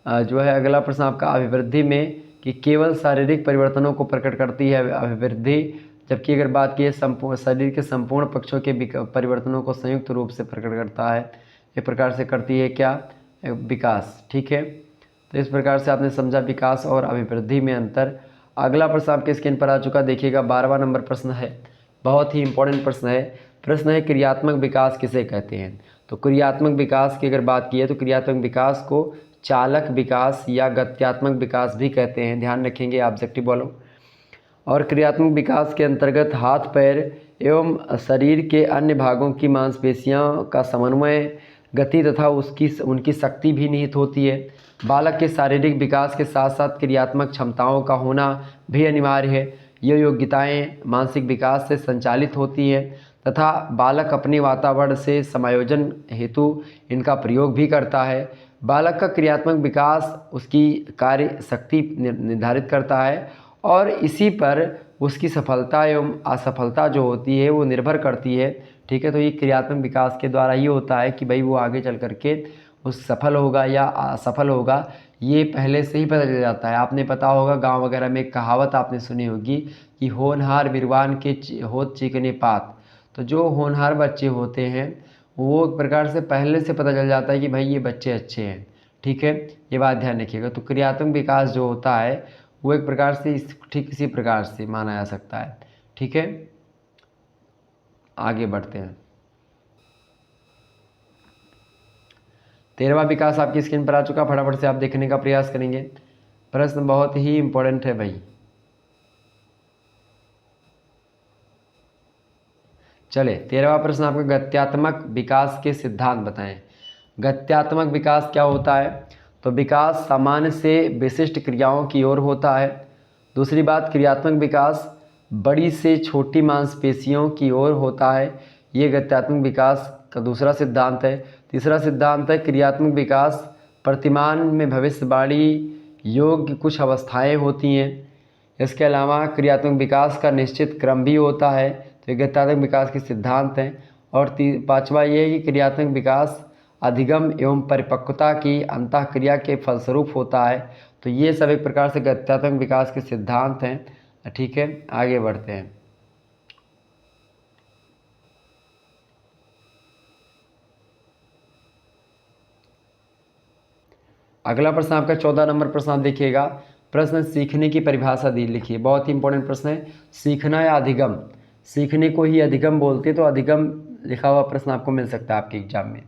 A: जो है अगला प्रश्न आपका अभिवृद्धि में कि केवल शारीरिक परिवर्तनों को प्रकट करती है अभिवृद्धि, जबकि अगर बात की संपूर्ण शरीर के संपूर्ण पक्षों के परिवर्तनों को संयुक्त रूप से प्रकट करता है, एक प्रकार से करती है क्या? विकास। ठीक है, तो इस प्रकार से आपने समझा विकास और अभिवृद्धि में अंतर। अगला प्रश्न आपके स्क्रीन पर आ चुका, देखिएगा 12वां नंबर प्रश्न है, बहुत ही इंपॉर्टेंट प्रश्न है। प्रश्न है क्रियात्मक विकास किसे कहते हैं? तो क्रियात्मक विकास की अगर बात की है तो क्रियात्मक विकास को चालक विकास या गत्यात्मक विकास भी कहते हैं, ध्यान रखेंगे, ऑब्जेक्टिव बोलो। और क्रियात्मक विकास के अंतर्गत हाथ पैर एवं शरीर के अन्य भागों की मांसपेशियों का समन्वय, गति तथा उनकी शक्ति भी निहित होती है। बालक के शारीरिक विकास के साथ साथ क्रियात्मक क्षमताओं का होना भी अनिवार्य है। ये योग्यताएं मानसिक विकास से संचालित होती हैं तथा बालक अपने वातावरण से समायोजन हेतु इनका प्रयोग भी करता है। बालक का क्रियात्मक विकास उसकी कार्य शक्ति निर्धारित करता है और इसी पर उसकी सफलता एवं असफलता जो होती है वो निर्भर करती है। ठीक है, तो ये क्रियात्मक विकास के द्वारा ही होता है कि भाई वो आगे चल करके उस सफल होगा या असफल होगा, ये पहले से ही पता चल जाता है। आपने पता होगा गांव वगैरह में एक कहावत आपने सुनी होगी कि होनहार बिरवान के होत चिकने पात। तो जो होनहार बच्चे होते हैं वो एक प्रकार से पहले से पता चल जाता है कि भाई ये बच्चे अच्छे हैं। ठीक है, ये बात ध्यान रखिएगा। तो क्रियात्मक विकास जो होता है वो एक प्रकार से ठीक इसी प्रकार से माना जा सकता है। ठीक है, आगे बढ़ते हैं। 13वां विकास आपकी स्क्रीन पर आ चुका, फटाफट से आप देखने का प्रयास करेंगे। प्रश्न बहुत ही इंपॉर्टेंट है भाई। चले 13वां प्रश्न आपका, गत्यात्मक विकास के सिद्धांत बताएं। गत्यात्मक विकास क्या होता है? तो विकास सामान्य से विशिष्ट क्रियाओं की ओर होता है। दूसरी बात, क्रियात्मक विकास बड़ी से छोटी मांसपेशियों की ओर होता है, ये गत्यात्मक विकास का दूसरा सिद्धांत है। तीसरा सिद्धांत है क्रियात्मक विकास प्रतिमान में भविष्यवाणी योग्य कुछ अवस्थाएं होती हैं। इसके अलावा क्रियात्मक विकास का निश्चित क्रम भी होता है, तो ये गत्यात्मक विकास के सिद्धांत हैं। और पांचवा ये है कि क्रियात्मक विकास अधिगम एवं परिपक्वता की अंतःक्रिया के फलस्वरूप होता है। तो ये सब एक प्रकार से गत्यात्मक विकास के सिद्धांत हैं। ठीक है, आगे बढ़ते हैं। अगला प्रश्न आपका 14 नंबर प्रश्न आप देखिएगा। प्रश्न सीखने की परिभाषा दी लिखिए, बहुत ही इंपॉर्टेंट प्रश्न है। सीखना या अधिगम, सीखने को ही अधिगम बोलते हैं, तो अधिगम लिखा हुआ प्रश्न आपको मिल सकता है आपके एग्जाम में।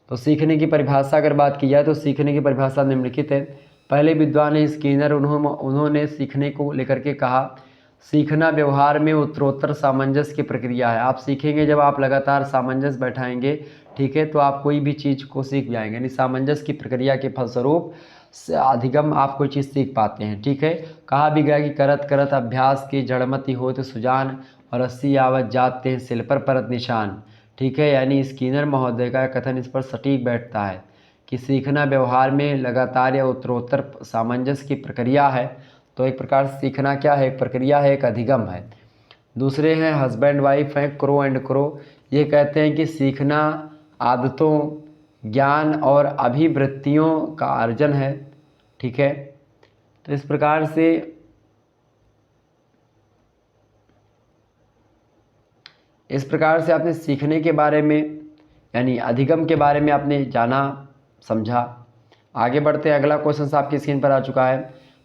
A: तो सीखने की परिभाषा अगर बात की जाए तो सीखने की परिभाषा निम्नलिखित है। पहले विद्वान स्किनर उन्होंने सीखने को लेकर के कहा, सीखना व्यवहार में उत्तरोत्तर सामंजस्य की प्रक्रिया है। आप सीखेंगे जब आप लगातार सामंजस्य बैठाएंगे, ठीक है, तो आप कोई भी चीज़ को सीख जाएंगे। यानी सामंजस्य की प्रक्रिया के फलस्वरूप अधिगम आप कोई चीज़ सीख पाते हैं। ठीक है, कहा भी गया कि करत करत अभ्यास की जड़मति हो तो सुजान और 80 आवत जाते हैं सिल पर परत निशान। ठीक है, यानी स्किनर महोदय का कथन इस पर सटीक बैठता है कि सीखना व्यवहार में लगातार या उत्तरोत्तर सामंजस्य की प्रक्रिया है। तो एक प्रकार से सीखना क्या है? एक प्रक्रिया है, एक अधिगम है। दूसरे हैं हस्बैंड वाइफ हैं क्रो एंड क्रो, ये कहते हैं कि सीखना आदतों, ज्ञान और अभिवृत्तियों का अर्जन है। ठीक है, तो इस प्रकार से आपने सीखने के बारे में यानी अधिगम के बारे में आपने जाना समझा। आगे बढ़ते हैं, अगला क्वेश्चन आपकी स्क्रीन पर आ चुका है।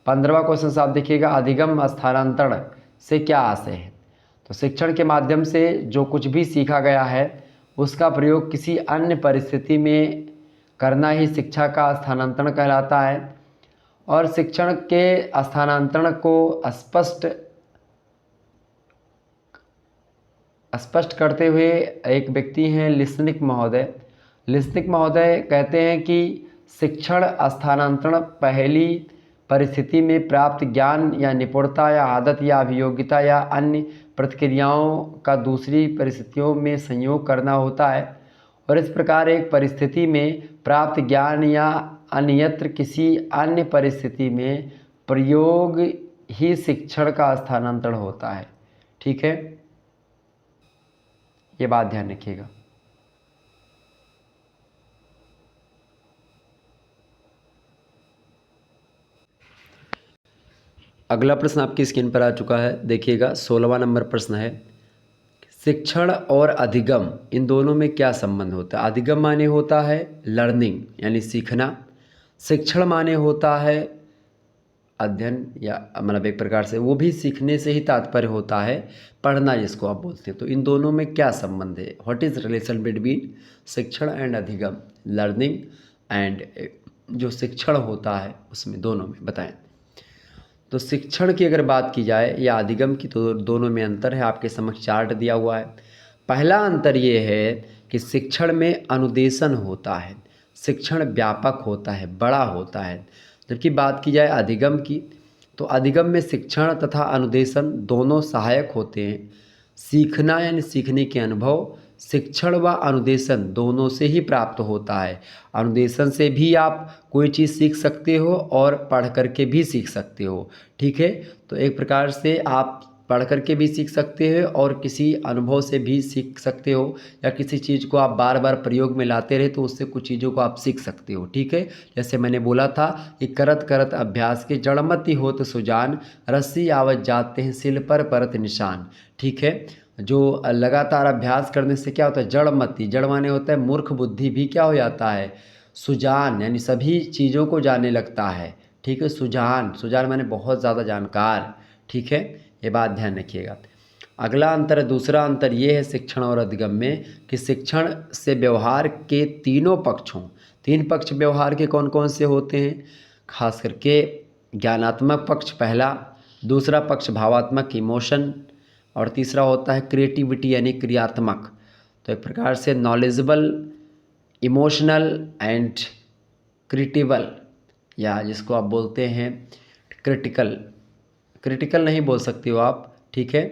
A: 15वां क्वेश्चन आप देखिएगा, अधिगम स्थानांतरण से क्या आशय है। तो शिक्षण के माध्यम से जो कुछ भी सीखा गया है उसका प्रयोग किसी अन्य परिस्थिति में करना ही शिक्षा का स्थानांतरण कहलाता है। और शिक्षण के स्थानांतरण को स्पष्ट करते हुए एक व्यक्ति हैं लिस्निक महोदय। लिस्निक महोदय कहते हैं कि शिक्षण स्थानांतरण पहली परिस्थिति में प्राप्त ज्ञान या निपुणता या आदत या अभियोग्यता या अन्य प्रतिक्रियाओं का दूसरी परिस्थितियों में संयोग करना होता है। और इस प्रकार एक परिस्थिति में प्राप्त ज्ञान या अन्यत्र किसी अन्य परिस्थिति में प्रयोग ही शिक्षण का स्थानांतरण होता है। ठीक है, ये बात ध्यान रखिएगा। अगला प्रश्न आपकी स्क्रीन पर आ चुका है, देखिएगा 16वां नंबर प्रश्न है, शिक्षण और अधिगम इन दोनों में क्या संबंध होता है। अधिगम माने होता है लर्निंग यानी सीखना, शिक्षण माने होता है अध्ययन या मतलब एक प्रकार से वो भी सीखने से ही तात्पर्य होता है, पढ़ना जिसको आप बोलते हैं। तो इन दोनों में क्या संबंध है, व्हाट इज़ रिलेशन बिटवीन शिक्षण एंड अधिगम, लर्निंग एंड जो शिक्षण होता है उसमें, दोनों में बताएं। तो शिक्षण की अगर बात की जाए या अधिगम की तो दोनों में अंतर है, आपके समक्ष चार्ट दिया हुआ है। पहला अंतर ये है कि शिक्षण में अनुदेशन होता है, शिक्षण व्यापक होता है, बड़ा होता है। जबकि बात की जाए अधिगम की तो अधिगम में शिक्षण तथा अनुदेशन दोनों सहायक होते हैं। सीखना यानी सीखने के अनुभव शिक्षण व अनुदेशन दोनों से ही प्राप्त होता है। अनुदेशन से भी आप कोई चीज़ सीख सकते हो और पढ़ करके भी सीख सकते हो। ठीक है, तो एक प्रकार से आप पढ़ करके भी सीख सकते हो और किसी अनुभव से भी सीख सकते हो, या किसी चीज़ को आप बार बार प्रयोग में लाते रहे तो उससे कुछ चीज़ों को आप सीख सकते हो। ठीक है, जैसे मैंने बोला था कि करत करत अभ्यास के जड़मति होत सुजान, रस्सी आवत जाते हैं सिल पर परत निशान। ठीक है, जो लगातार अभ्यास करने से क्या होता है, जड़मति, जड़ माने होता है मूर्ख बुद्धि भी क्या हो जाता है, सुजान यानी सभी चीज़ों को जानने लगता है। ठीक है, सुजान, सुजान माने बहुत ज़्यादा जानकार। ठीक है, ये बात ध्यान रखिएगा। अगला अंतर है, दूसरा अंतर ये है शिक्षण और अधिगम में कि शिक्षण से व्यवहार के तीनों पक्षों, तीन पक्ष व्यवहार के कौन कौन से होते हैं, खास करके ज्ञानात्मक पक्ष पहला, दूसरा पक्ष भावात्मक इमोशन, और तीसरा होता है क्रिएटिविटी यानी क्रियात्मक। तो एक प्रकार से नॉलेजेबल, इमोशनल एंड क्रिएटिवल, या जिसको आप बोलते हैं क्रिटिकल, क्रिटिकल नहीं बोल सकते हो आप। ठीक है,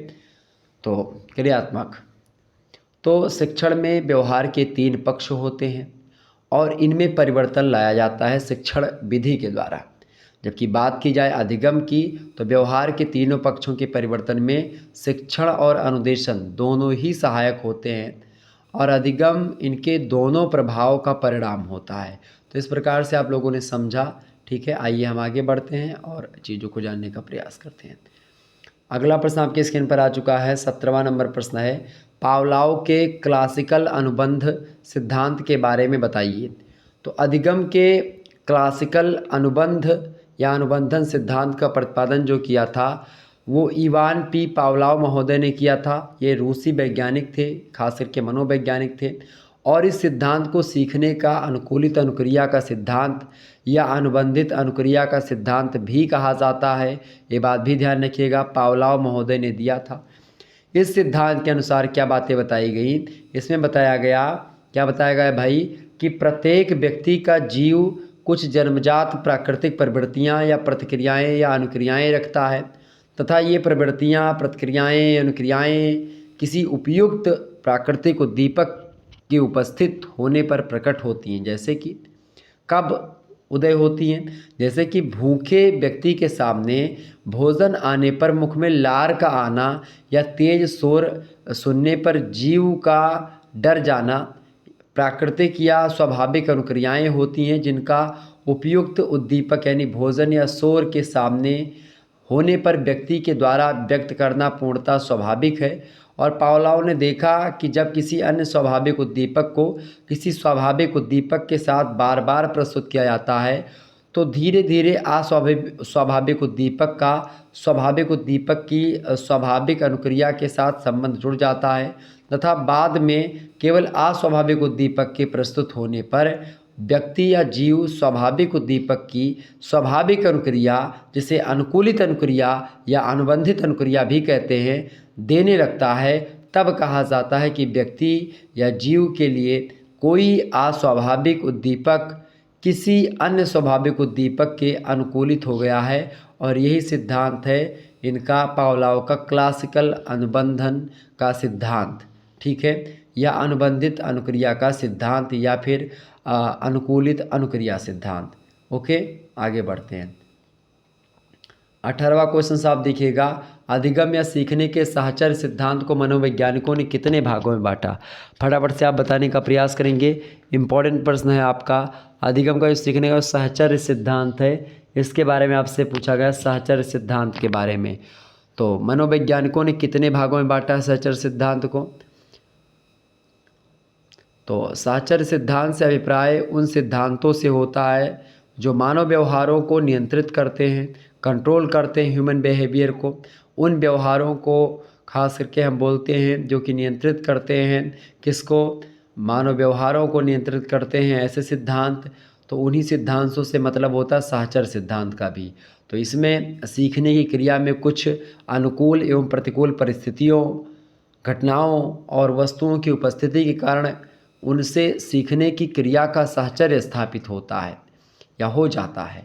A: तो क्रियात्मक। तो शिक्षण में व्यवहार के तीन पक्ष होते हैं और इनमें परिवर्तन लाया जाता है शिक्षण विधि के द्वारा। जबकि बात की जाए अधिगम की तो व्यवहार के तीनों पक्षों के परिवर्तन में शिक्षण और अनुदेशन दोनों ही सहायक होते हैं और अधिगम इनके दोनों प्रभाव का परिणाम होता है। तो इस प्रकार से आप लोगों ने समझा। ठीक है, आइए हम आगे बढ़ते हैं और चीज़ों को जानने का प्रयास करते हैं। अगला प्रश्न आपके स्क्रीन पर आ चुका है, 17वां नंबर प्रश्न है, पावलोव के क्लासिकल अनुबंध सिद्धांत के बारे में बताइए। तो अधिगम के क्लासिकल अनुबंध या अनुबंधन सिद्धांत का प्रतिपादन जो किया था वो इवान पी पावलोव महोदय ने किया था। ये रूसी वैज्ञानिक थे, खास करके मनोवैज्ञानिक थे, और इस सिद्धांत को सीखने का अनुकूलित अनुक्रिया का सिद्धांत या अनुबंधित अनुक्रिया का सिद्धांत भी कहा जाता है। ये बात भी ध्यान रखिएगा, पावलोव महोदय ने दिया था। इस सिद्धांत के अनुसार क्या बातें बताई गई, इसमें बताया गया, क्या बताया गया भाई, कि प्रत्येक व्यक्ति का जीव कुछ जन्मजात प्राकृतिक प्रवृत्तियाँ या प्रतिक्रियाएँ या अनुक्रियाएँ रखता है तथा ये प्रवृत्तियाँ, प्रतिक्रियाएँ, अनुक्रियाएँ किसी उपयुक्त प्राकृतिक उद्दीपक के उपस्थित होने पर प्रकट होती हैं। जैसे कि कब उदय होती हैं, जैसे कि भूखे व्यक्ति के सामने भोजन आने पर मुख में लार का आना या तेज शोर सुनने पर जीव का डर जाना प्राकृतिक या स्वाभाविक अनुक्रियाएं होती हैं जिनका उपयुक्त उद्दीपक यानी भोजन या शोर के सामने होने पर व्यक्ति के द्वारा व्यक्त करना पूर्णतः स्वाभाविक है। और पावलोव ने देखा कि जब किसी अन्य स्वाभाविक उद्दीपक को किसी स्वाभाविक उद्दीपक के साथ बार बार प्रस्तुत किया जाता है तो धीरे धीरे स्वाभाविक उद्दीपक का स्वाभाविक उद्दीपक की स्वाभाविक अनुक्रिया के साथ संबंध जुड़ जाता है तथा बाद में केवल अस्वाभाविक उद्दीपक के प्रस्तुत होने पर व्यक्ति या जीव स्वाभाविक उद्दीपक की स्वाभाविक अनुक्रिया, जिसे अनुकूलित अनुक्रिया या अनुबंधित अनुक्रिया भी कहते हैं, देने लगता है। तब कहा जाता है कि व्यक्ति या जीव के लिए कोई अस्वाभाविक उद्दीपक किसी अन्य स्वाभाविक उद्दीपक के अनुकूलित हो गया है। और यही सिद्धांत है इनका, पावलोव का क्लासिकल अनुबंधन का सिद्धांत, ठीक है, या अनुबंधित अनुक्रिया का सिद्धांत या फिर अनुकूलित अनुक्रिया सिद्धांत। ओके, आगे बढ़ते हैं। 18वां क्वेश्चन आप देखिएगा, अधिगम या सीखने के साहचर्य सिद्धांत को मनोवैज्ञानिकों ने कितने भागों में बांटा? फटाफट से आप बताने का प्रयास करेंगे। इंपॉर्टेंट प्रश्न है आपका। अधिगम का जो सीखने का साहचर्य सिद्धांत है, इसके बारे में आपसे पूछा गया, साहचर्य सिद्धांत के बारे में। तो मनोवैज्ञानिकों ने कितने भागों में बांटा है साहचर्य सिद्धांत को? तो साहचर्य सिद्धांत से अभिप्राय उन सिद्धांतों से होता है जो मानव व्यवहारों को नियंत्रित करते हैं, कंट्रोल करते हैं ह्यूमन बिहेवियर को। उन व्यवहारों को खास करके हम बोलते हैं जो कि नियंत्रित करते हैं, किसको? मानव व्यवहारों को नियंत्रित करते हैं ऐसे सिद्धांत। तो उन्हीं सिद्धांतों से मतलब होता है साहचर्य सिद्धांत का भी। तो इसमें सीखने की क्रिया में कुछ अनुकूल एवं प्रतिकूल परिस्थितियों, घटनाओं और वस्तुओं की उपस्थिति के कारण उनसे सीखने की क्रिया का साहचर्य स्थापित होता है या हो जाता है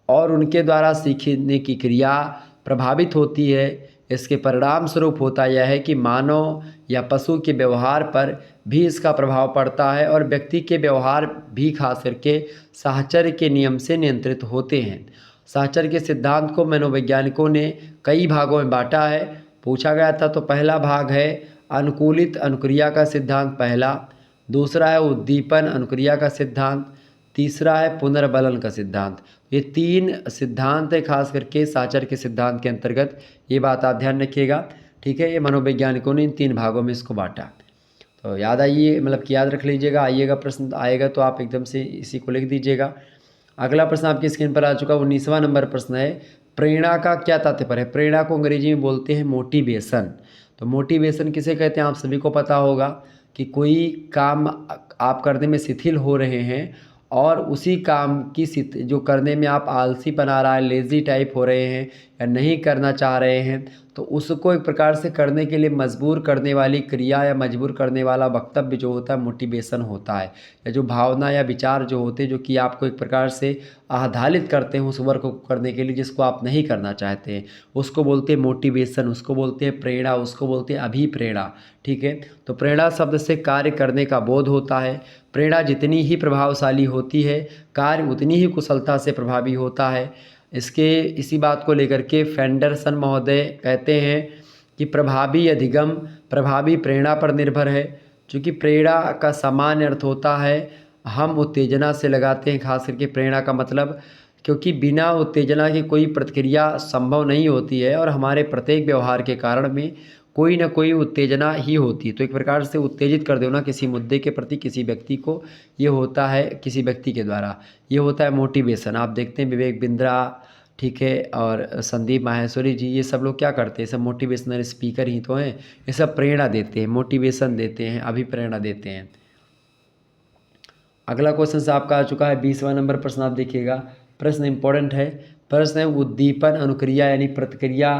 A: और उनके द्वारा सीखने की क्रिया प्रभावित होती है। इसके परिणाम स्वरूप होता यह है कि मानव या पशु के व्यवहार पर भी इसका प्रभाव पड़ता है और व्यक्ति के व्यवहार भी खास करके साहचर्य के नियम से नियंत्रित होते हैं। साहचर्य के सिद्धांत को मनोवैज्ञानिकों ने कई भागों में बांटा है, पूछा गया था। तो पहला भाग है अनुकूलित अनुक्रिया का सिद्धांत पहला, दूसरा है उद्दीपन अनुक्रिया का सिद्धांत, तीसरा है पुनर्बलन का सिद्धांत। ये तीन सिद्धांत है खास करके साहचर्य के सिद्धांत के अंतर्गत, ये बात आप ध्यान रखिएगा, ठीक है। ये मनोवैज्ञानिकों ने इन तीन भागों में इसको बांटा। तो याद आइए, मतलब कि याद रख लीजिएगा। आइएगा प्रश्न आएगा तो आप एकदम से इसी को लिख दीजिएगा। अगला प्रश्न आपकी स्क्रीन पर आ चुका, 19वां नंबर प्रश्न है, प्रेरणा का क्या तात्पर्य है? प्रेरणा को अंग्रेजी में बोलते हैं मोटिवेशन। तो मोटिवेशन किसे कहते हैं आप सभी को पता होगा कि कोई काम आप करने में शिथिल हो रहे हैं और उसी काम की जो करने में आप आलसी बना रहा है, लेज़ी टाइप हो रहे हैं या नहीं करना चाह रहे हैं, तो उसको एक प्रकार से करने के लिए मजबूर करने वाली क्रिया या मजबूर करने वाला वक्तव्य जो होता है मोटिवेशन होता है। या जो भावना या विचार जो होते हैं जो कि आपको एक प्रकार से आधालित करते हैं उस वर्क को करने के लिए जिसको आप नहीं करना चाहते हैं, उसको बोलते हैं मोटिवेशन, उसको बोलते हैं प्रेरणा, उसको बोलते हैं अभिप्रेरणा, ठीक है। तो प्रेरणा शब्द से कार्य करने का बोध होता है। प्रेरणा जितनी ही प्रभावशाली होती है, कार्य उतनी ही कुशलता से प्रभावी होता है। इसी बात को लेकर के फेंडरसन महोदय कहते हैं कि प्रभावी अधिगम प्रभावी प्रेरणा पर निर्भर है। चूँकि प्रेरणा का सामान्य अर्थ होता है हम उत्तेजना से लगाते हैं, खास करके प्रेरणा का मतलब, क्योंकि बिना उत्तेजना के कोई प्रतिक्रिया संभव नहीं होती है और हमारे प्रत्येक व्यवहार के कारण में कोई ना कोई उत्तेजना ही होती है। तो एक प्रकार से उत्तेजित कर देना किसी मुद्दे के प्रति किसी व्यक्ति को, ये होता है किसी व्यक्ति के द्वारा, ये होता है मोटिवेशन। आप देखते हैं विवेक बिंद्रा, ठीक है, और संदीप माहेश्वरी जी, ये सब लोग क्या करते हैं? सब मोटिवेशनल स्पीकर ही तो हैं। ये सब प्रेरणा देते हैं, मोटिवेशन देते हैं, अभिप्रेरणा देते हैं। अगला क्वेश्चन से आपका आ चुका है 20वां नंबर प्रश्न। आप देखिएगा, प्रश्न इंपॉर्टेंट है। प्रश्न है उद्दीपन अनुक्रिया यानी प्रतिक्रिया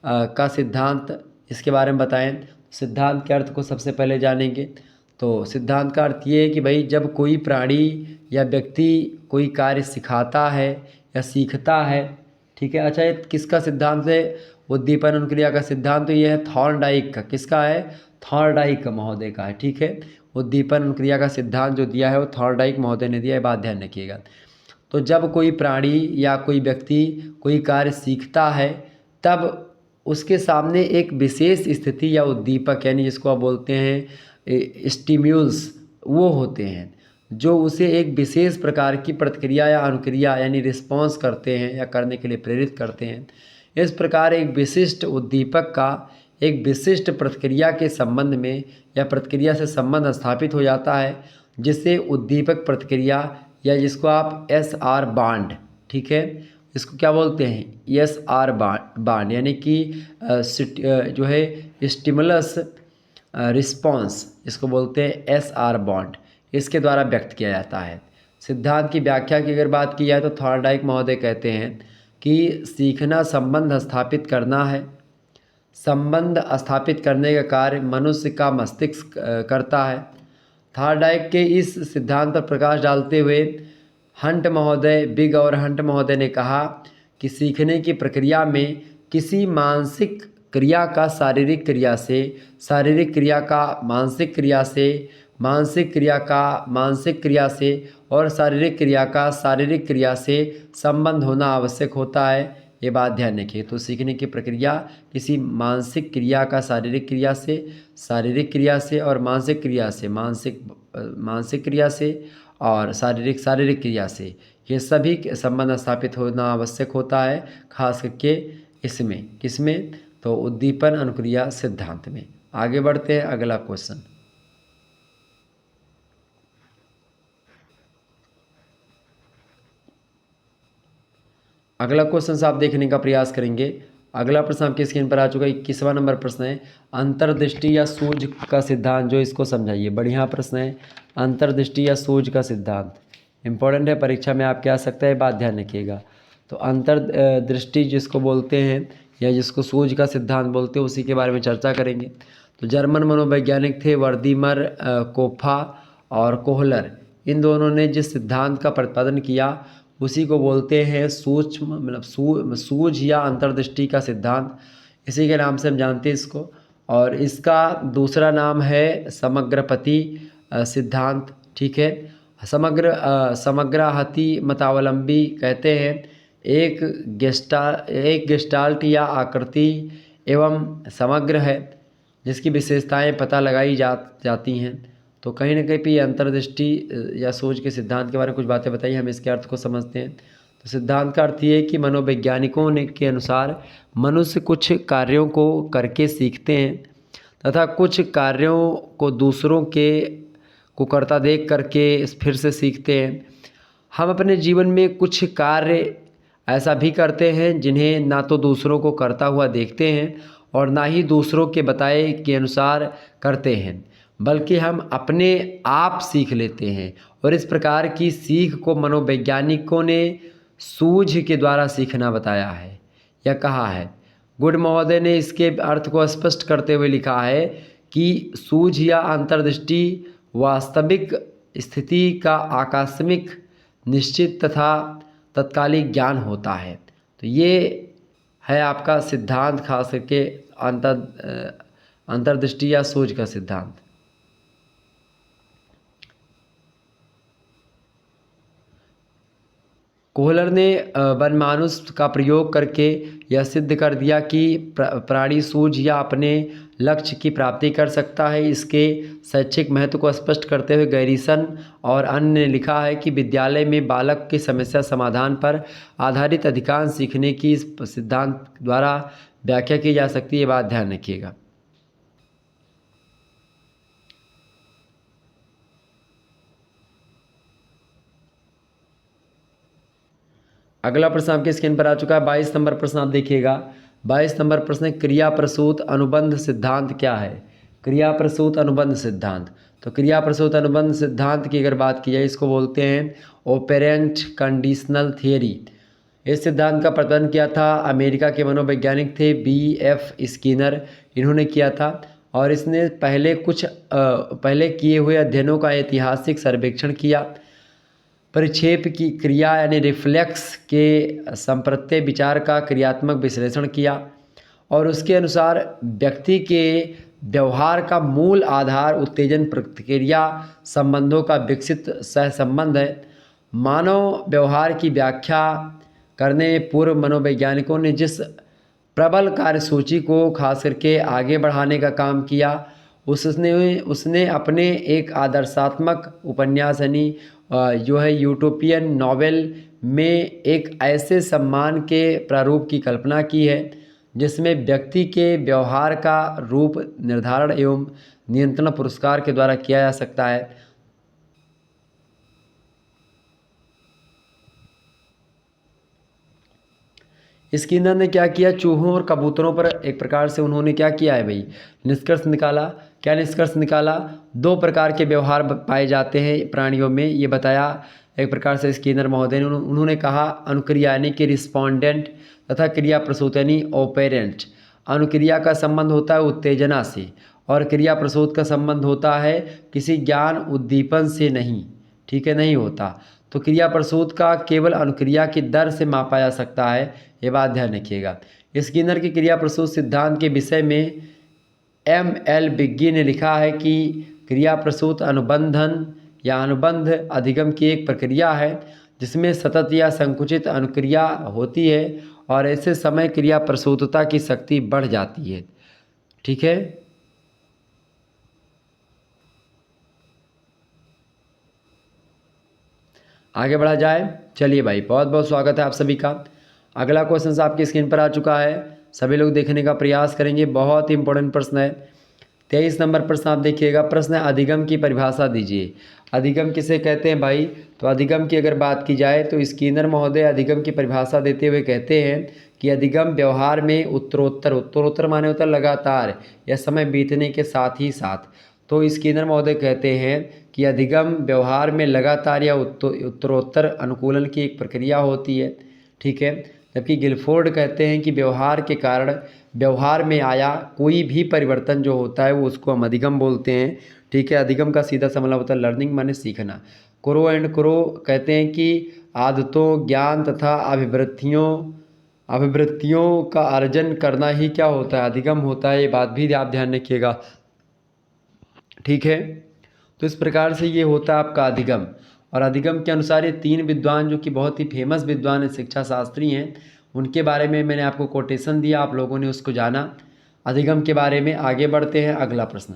A: का सिद्धांत, इसके बारे में बताएं। सिद्धांत के अर्थ को सबसे पहले जानेंगे। तो सिद्धांत का अर्थ ये है कि भाई जब कोई प्राणी या व्यक्ति कोई कार्य सिखाता है या सीखता है, ठीक है। अच्छा, ये किसका सिद्धांत है? उद्दीपन अनुक्रिया का सिद्धांत तो ये है थॉर्नडाइक का। किसका है? थॉर्नडाइक महोदय का है, ठीक है। उद्दीपन अनुक्रिया का सिद्धांत जो दिया है वो थॉर्नडाइक महोदय ने दिया है, बात ध्यान रखिएगा। तो जब कोई प्राणी या कोई व्यक्ति कोई कार्य सीखता है तब उसके सामने एक विशेष स्थिति या उद्दीपक यानी जिसको आप बोलते हैं स्टिम्यूल्स, वो होते हैं जो उसे एक विशेष प्रकार की प्रतिक्रिया या अनुक्रिया यानी रिस्पॉन्स करते हैं या करने के लिए प्रेरित करते हैं। इस प्रकार एक विशिष्ट उद्दीपक का एक विशिष्ट प्रतिक्रिया के संबंध में या प्रतिक्रिया से संबंध स्थापित हो जाता है, जिससे उद्दीपक प्रतिक्रिया या जिसको आप एस आर बांड, ठीक है, इसको क्या बोलते हैं, एस आर बांड, यानी कि जो है स्टिमुलस रिस्पॉन्स, इसको बोलते हैं एस आर बॉन्ड, इसके द्वारा व्यक्त किया जाता है। सिद्धांत की व्याख्या की अगर बात की जाए तो थॉर्नडाइक महोदय कहते हैं कि सीखना संबंध स्थापित करना है। संबंध स्थापित करने का कार्य मनुष्य का मस्तिष्क करता है। थॉर्नडाइक के इस सिद्धांत पर प्रकाश डालते हुए बिग और हंट महोदय ने कहा कि सीखने की प्रक्रिया में किसी मानसिक क्रिया का शारीरिक क्रिया से, शारीरिक क्रिया का मानसिक क्रिया से, मानसिक क्रिया का मानसिक क्रिया से और शारीरिक क्रिया का शारीरिक क्रिया से संबंध होना आवश्यक होता है। ये बात ध्यान रखिए। तो सीखने की प्रक्रिया किसी मानसिक क्रिया का शारीरिक क्रिया से, शारीरिक क्रिया से और मानसिक क्रिया से, मानसिक क्रिया से और शारीरिक क्रिया से, ये सभी संबंध स्थापित होना आवश्यक होता है, खास करके इसमें, किसमें, तो उद्दीपन अनुक्रिया सिद्धांत में। आगे बढ़ते हैं, अगला क्वेश्चन। अगला क्वेश्चन आप देखने का प्रयास करेंगे। अगला प्रश्न आपकी स्क्रीन पर आ चुका है, 21वां नंबर प्रश्न है, अंतर्दृष्टि या सूझ का सिद्धांत, जो इसको समझाइए। बढ़िया प्रश्न है, अंतर्दृष्टि या सूझ का सिद्धांत इंपॉर्टेंट है, परीक्षा में आपके आ सकता है, बात ध्यान रखिएगा। तो अंतर्दृष्टि जिसको बोलते हैं या जिसको सूझ का सिद्धांत बोलते हैं, उसी के बारे में चर्चा करेंगे। तो जर्मन मनोवैज्ञानिक थे वर्दीमर कोफा और कोहलर, इन दोनों ने जिस सिद्धांत का प्रतिपादन किया उसी को बोलते हैं सूक्ष्म, मतलब सूझ या अंतर्दृष्टि का सिद्धांत, इसी के नाम से हम जानते हैं इसको। और इसका दूसरा नाम है समग्रपति सिद्धांत, ठीक है। समग्राहति मतावलंबी कहते हैं एक गेस्टाल्ट या आकृति एवं समग्र है जिसकी विशेषताएं पता लगाई जाती हैं। तो कहीं ना कहीं पे अंतर्दृष्टि या सोच के सिद्धांत के बारे में कुछ बातें बताइए, हम इसके अर्थ को समझते हैं। तो सिद्धांत का अर्थ ये है कि मनोवैज्ञानिकों ने के अनुसार मनुष्य कुछ कार्यों को करके सीखते हैं तथा कुछ कार्यों को दूसरों के को करता देख करके फिर से सीखते हैं। हम अपने जीवन में कुछ कार्य ऐसा भी करते हैं जिन्हें ना तो दूसरों को करता हुआ देखते हैं और ना ही दूसरों के बताए के अनुसार करते हैं, बल्कि हम अपने आप सीख लेते हैं। और इस प्रकार की सीख को मनोवैज्ञानिकों ने सूझ के द्वारा सीखना बताया है या कहा है। गुड महोदय ने इसके अर्थ को स्पष्ट करते हुए लिखा है कि सूझ या अंतर्दृष्टि वास्तविक स्थिति का आकस्मिक, निश्चित तथा तत्कालिक ज्ञान होता है। तो ये है आपका सिद्धांत, खास करके अंतर्दृष्टि या सूझ का सिद्धांत। कोहलर ने वनमानुष का प्रयोग करके यह सिद्ध कर दिया कि प्राणी सूझ या अपने लक्ष्य की प्राप्ति कर सकता है। इसके शैक्षिक महत्व को स्पष्ट करते हुए गैरिसन और अन्य ने लिखा है कि विद्यालय में बालक की समस्या समाधान पर आधारित अधिकांश सीखने की इस सिद्धांत द्वारा व्याख्या की जा सकती है। ये बात ध्यान रखिएगा। अगला प्रश्न आपके स्क्रीन पर आ चुका है, 22 नंबर प्रश्न आप देखिएगा। 22 नंबर प्रश्न है, क्रिया प्रसूत अनुबंध सिद्धांत क्या है। क्रिया प्रसूत अनुबंध सिद्धांत, तो क्रिया प्रसूत अनुबंध सिद्धांत की अगर बात की जाए, इसको बोलते हैं ऑपरेंट कंडीशनल थियरी। इस सिद्धांत का प्रतिपादन किया था अमेरिका के मनोवैज्ञानिक थे B.F. स्किनर, इन्होंने किया था। और इसने पहले किए हुए अध्ययनों का ऐतिहासिक सर्वेक्षण किया, परिक्षेप की क्रिया यानी रिफ्लेक्स के संप्रत्यय विचार का क्रियात्मक विश्लेषण किया और उसके अनुसार व्यक्ति के व्यवहार का मूल आधार उत्तेजन प्रतिक्रिया संबंधों का विकसित सहसंबंध है। मानव व्यवहार की व्याख्या करने पूर्व मनोवैज्ञानिकों ने जिस प्रबल कार्यसूची को खास करके आगे बढ़ाने का काम किया, उसने उसने अपने एक आदर्शात्मक उपन्यास यानी जो है यूटोपियन नॉवेल में एक ऐसे सम्मान के प्रारूप की कल्पना की है जिसमें व्यक्ति के व्यवहार का रूप निर्धारण एवं नियंत्रण पुरस्कार के द्वारा किया जा सकता है। स्किनर ने क्या किया, चूहों और कबूतरों पर एक प्रकार से उन्होंने क्या किया है भाई, निष्कर्ष निकाला। क्या निष्कर्ष निकाला, दो प्रकार के व्यवहार पाए जाते हैं प्राणियों में, ये बताया एक प्रकार से स्किनर महोदय ने। उन्होंने कहा अनुक्रिया यानी कि रिस्पोंडेंट तथा क्रिया प्रसूत यानी ऑपेरेंट। अनुक्रिया का संबंध होता है उत्तेजना से और क्रिया प्रसूत का संबंध होता है किसी ज्ञान उद्दीपन से नहीं, ठीक है, नहीं होता। तो क्रिया प्रसूत का केवल अनुक्रिया की दर से मापा जा सकता है, ये बात ध्यान रखिएगा। स्किनर के क्रिया प्रसूत सिद्धांत के विषय में M.L. बिग्गी ने लिखा है कि क्रिया प्रसूत अनुबंधन या अनुबंध अधिगम की एक प्रक्रिया है जिसमें सतत या संकुचित अनुक्रिया होती है और ऐसे समय क्रिया प्रसूतता की शक्ति बढ़ जाती है, ठीक है। आगे बढ़ा जाए, चलिए भाई, बहुत बहुत स्वागत है आप सभी का। अगला क्वेश्चन आपकी स्क्रीन पर आ चुका है, सभी लोग देखने का प्रयास करेंगे, बहुत ही इंपॉर्टेंट प्रश्न है। 23 नंबर प्रश्न आप देखिएगा। प्रश्न है अधिगम की परिभाषा दीजिए। अधिगम किसे कहते हैं भाई, तो अधिगम की अगर बात की जाए तो स्किनर महोदय अधिगम की परिभाषा देते हुए कहते हैं कि अधिगम व्यवहार में उत्तरोत्तर, उत्तरोत्तर माने होता है लगातार या समय बीतने के साथ ही साथ। तो स्किनर महोदय कहते हैं कि अधिगम व्यवहार में लगातार या उत्तरोत्तर अनुकूलन की एक प्रक्रिया होती है, ठीक है। जबकि गिलफोर्ड कहते हैं कि व्यवहार के कारण व्यवहार में आया कोई भी परिवर्तन जो होता है वो उसको हम अधिगम बोलते हैं, ठीक है। अधिगम का सीधा सा मतलब होता है लर्निंग माने सीखना। क्रो एंड क्रो कहते हैं कि आदतों, ज्ञान तथा अभिवृत्तियों का अर्जन करना ही क्या होता है, अधिगम होता है। ये बात भी आप ध्यान रखिएगा, ठीक है। तो इस प्रकार से ये होता है आपका अधिगम। और अधिगम के अनुसार ये 3 विद्वान जो कि बहुत ही फेमस विद्वान हैं, शिक्षा शास्त्री हैं, उनके बारे में मैंने आपको कोटेशन दिया, आप लोगों ने उसको जाना अधिगम के बारे में। आगे बढ़ते हैं, अगला प्रश्न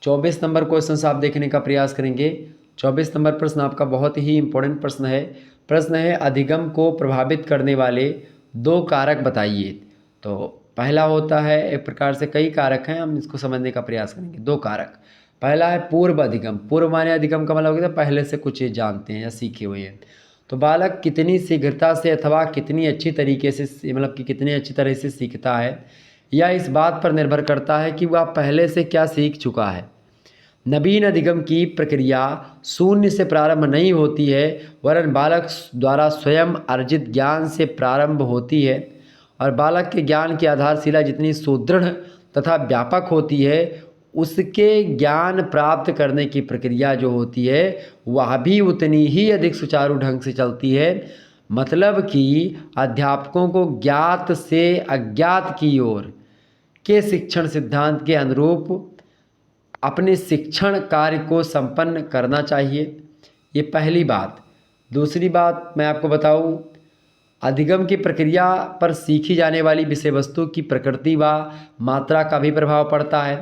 A: 24 नंबर क्वेश्चन आप देखने का प्रयास करेंगे। 24 नंबर प्रश्न आपका बहुत ही इंपॉर्टेंट प्रश्न है। प्रश्न है अधिगम को प्रभावित करने वाले 2 कारक बताइए। तो पहला होता है, एक प्रकार से कई कारक हैं, हम इसको समझने का प्रयास करेंगे। 2 कारक, पहला है पूर्व अधिगम। पूर्व माने अधिगम का मतलब होता है पहले से कुछ चीज़ जानते हैं या सीखे हुए हैं। तो बालक कितनी शीघ्रता से अथवा कितनी अच्छी तरीके से, मतलब कि कितनी अच्छी तरह से सीखता है, यह इस बात पर निर्भर करता है कि वह पहले से क्या सीख चुका है। नवीन अधिगम की प्रक्रिया शून्य से प्रारंभ नहीं होती है, वरन बालक द्वारा स्वयं अर्जित ज्ञान से प्रारंभ होती है। और बालक के ज्ञान की आधारशिला जितनी सुदृढ़ तथा व्यापक होती है, उसके ज्ञान प्राप्त करने की प्रक्रिया जो होती है वह भी उतनी ही अधिक सुचारू ढंग से चलती है। मतलब कि अध्यापकों को ज्ञात से अज्ञात की ओर के शिक्षण सिद्धांत के अनुरूप अपने शिक्षण कार्य को संपन्न करना चाहिए, ये पहली बात। दूसरी बात मैं आपको बताऊं, अधिगम की प्रक्रिया पर सीखी जाने वाली विषय वस्तु की प्रकृति व मात्रा का भी प्रभाव पड़ता है।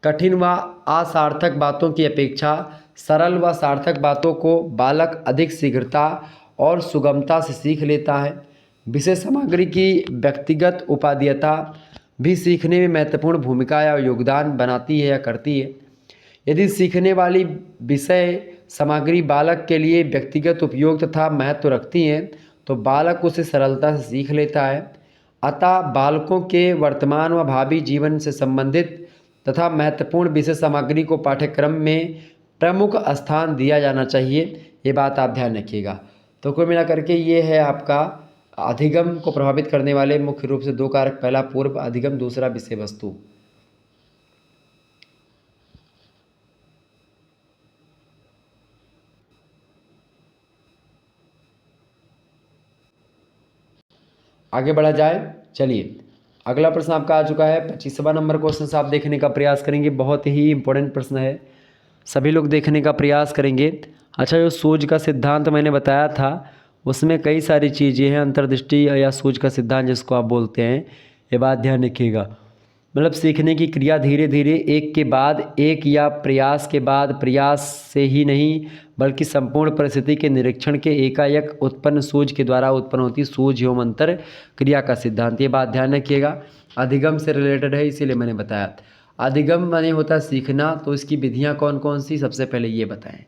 A: कठिन व असार्थक बातों की अपेक्षा सरल व सार्थक बातों को बालक अधिक शीघ्रता और सुगमता से सीख लेता है। विषय सामग्री की व्यक्तिगत उपादेयता भी सीखने में महत्वपूर्ण भूमिका या योगदान बनाती है या करती है। यदि सीखने वाली विषय सामग्री बालक के लिए व्यक्तिगत उपयोग तथा महत्व रखती हैं तो बालक उसे सरलता से सीख लेता है। अतः बालकों के वर्तमान व भावी जीवन से संबंधित तथा महत्वपूर्ण विषय सामग्री को पाठ्यक्रम में प्रमुख स्थान दिया जाना चाहिए, ये बात आप ध्यान रखिएगा। तो कुल मिला करके ये है आपका अधिगम को प्रभावित करने वाले मुख्य रूप से 2 कारक, पहला पूर्व अधिगम, दूसरा विषय वस्तु। आगे बढ़ा जाए, चलिए अगला प्रश्न आपका आ चुका है। 25वां नंबर क्वेश्चन आप देखने का प्रयास करेंगे, बहुत ही इंपॉर्टेंट प्रश्न है, सभी लोग देखने का प्रयास करेंगे। अच्छा, जो सूझ का सिद्धांत मैंने बताया था उसमें कई सारी चीज़ें हैं, अंतर्दृष्टि या सूझ का सिद्धांत जिसको आप बोलते हैं, ये बात ध्यान रखिएगा। मतलब सीखने की क्रिया धीरे धीरे एक के बाद एक या प्रयास के बाद प्रयास से ही नहीं बल्कि संपूर्ण परिस्थिति के निरीक्षण के एकाएक उत्पन्न सूझ के द्वारा उत्पन्न होती सूझ एवं अंतर क्रिया का सिद्धांत। ये बात ध्यान रखिएगा, अधिगम से रिलेटेड है इसीलिए मैंने बताया। अधिगम माने होता है सीखना, तो इसकी विधियाँ कौन कौन सी, सबसे पहले ये बताएं।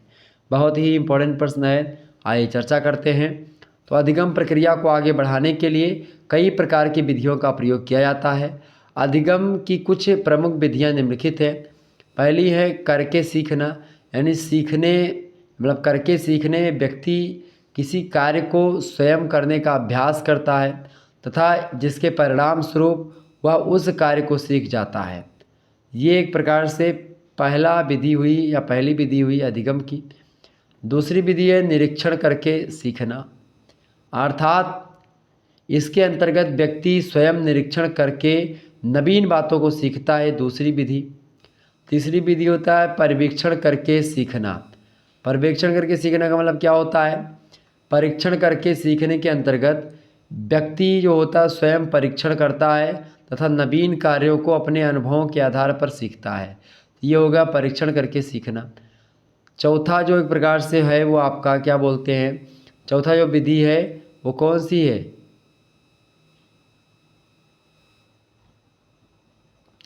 A: बहुत ही इंपॉर्टेंट प्रश्न है, आइए चर्चा करते हैं। तो अधिगम प्रक्रिया को आगे बढ़ाने के लिए कई प्रकार की विधियों का प्रयोग किया जाता है। अधिगम की कुछ प्रमुख विधियां निम्नलिखित है। पहली है करके सीखना, यानी सीखने मतलब करके सीखने में व्यक्ति किसी कार्य को स्वयं करने का अभ्यास करता है तथा जिसके परिणाम स्वरूप वह उस कार्य को सीख जाता है। ये एक प्रकार से पहला विधि हुई या पहली विधि हुई अधिगम की। दूसरी विधि है निरीक्षण करके सीखना, अर्थात इसके अंतर्गत व्यक्ति स्वयं निरीक्षण करके नवीन बातों को सीखता है, दूसरी विधि। तीसरी विधि होता है परीक्षण करके सीखना। परीक्षण करके सीखने का मतलब क्या होता है? परीक्षण करके सीखने के अंतर्गत व्यक्ति जो होता है स्वयं परीक्षण करता है तथा नवीन कार्यों को अपने अनुभवों के आधार पर सीखता है। ये होगा परीक्षण करके सीखना। चौथा जो एक प्रकार से है वो आपका क्या बोलते हैं, चौथा जो विधि है वो कौन सी है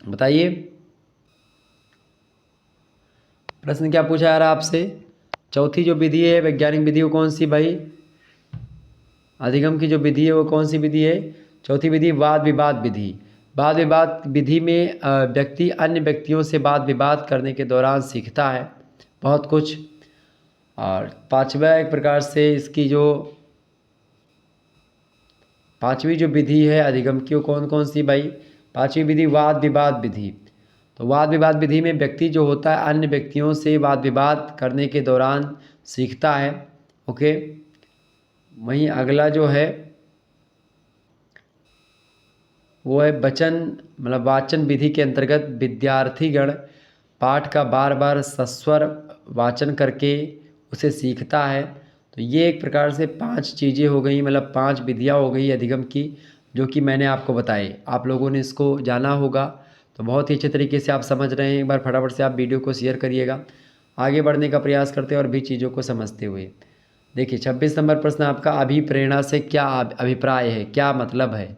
A: बताइए? प्रश्न क्या पूछा जा रहा है आपसे? चौथी जो विधि है वैज्ञानिक विधि वो कौन सी भाई? अधिगम की जो विधि है वो कौन सी विधि है? चौथी विधि वाद विवाद विधि। वाद विवाद विधि में व्यक्ति अन्य व्यक्तियों से वाद विवाद करने के दौरान सीखता है बहुत कुछ। और पांचवा एक प्रकार से इसकी जो पांचवी जो विधि है अधिगम की वो कौन कौन सी भाई? पांचवी विधि वाद विवाद विधि। तो वाद विवाद विधि में व्यक्ति जो होता है अन्य व्यक्तियों से वाद विवाद करने के दौरान सीखता है। ओके, वहीं अगला जो है वो है वचन मतलब वाचन विधि के अंतर्गत विद्यार्थीगण पाठ का बार बार सस्वर वाचन करके उसे सीखता है। तो ये एक प्रकार से 5 चीज़ें हो गई, मतलब 5 विधियाँ हो गई अधिगम की, जो कि मैंने आपको बताई। आप लोगों ने इसको जाना होगा, तो बहुत ही अच्छे तरीके से आप समझ रहे हैं। एक बार फटाफट से आप वीडियो को शेयर करिएगा, आगे बढ़ने का प्रयास करते हैं और भी चीज़ों को समझते हुए। देखिए 26 नंबर प्रश्न आपका, अभिप्रेरणा से क्या अभिप्राय है, क्या मतलब है?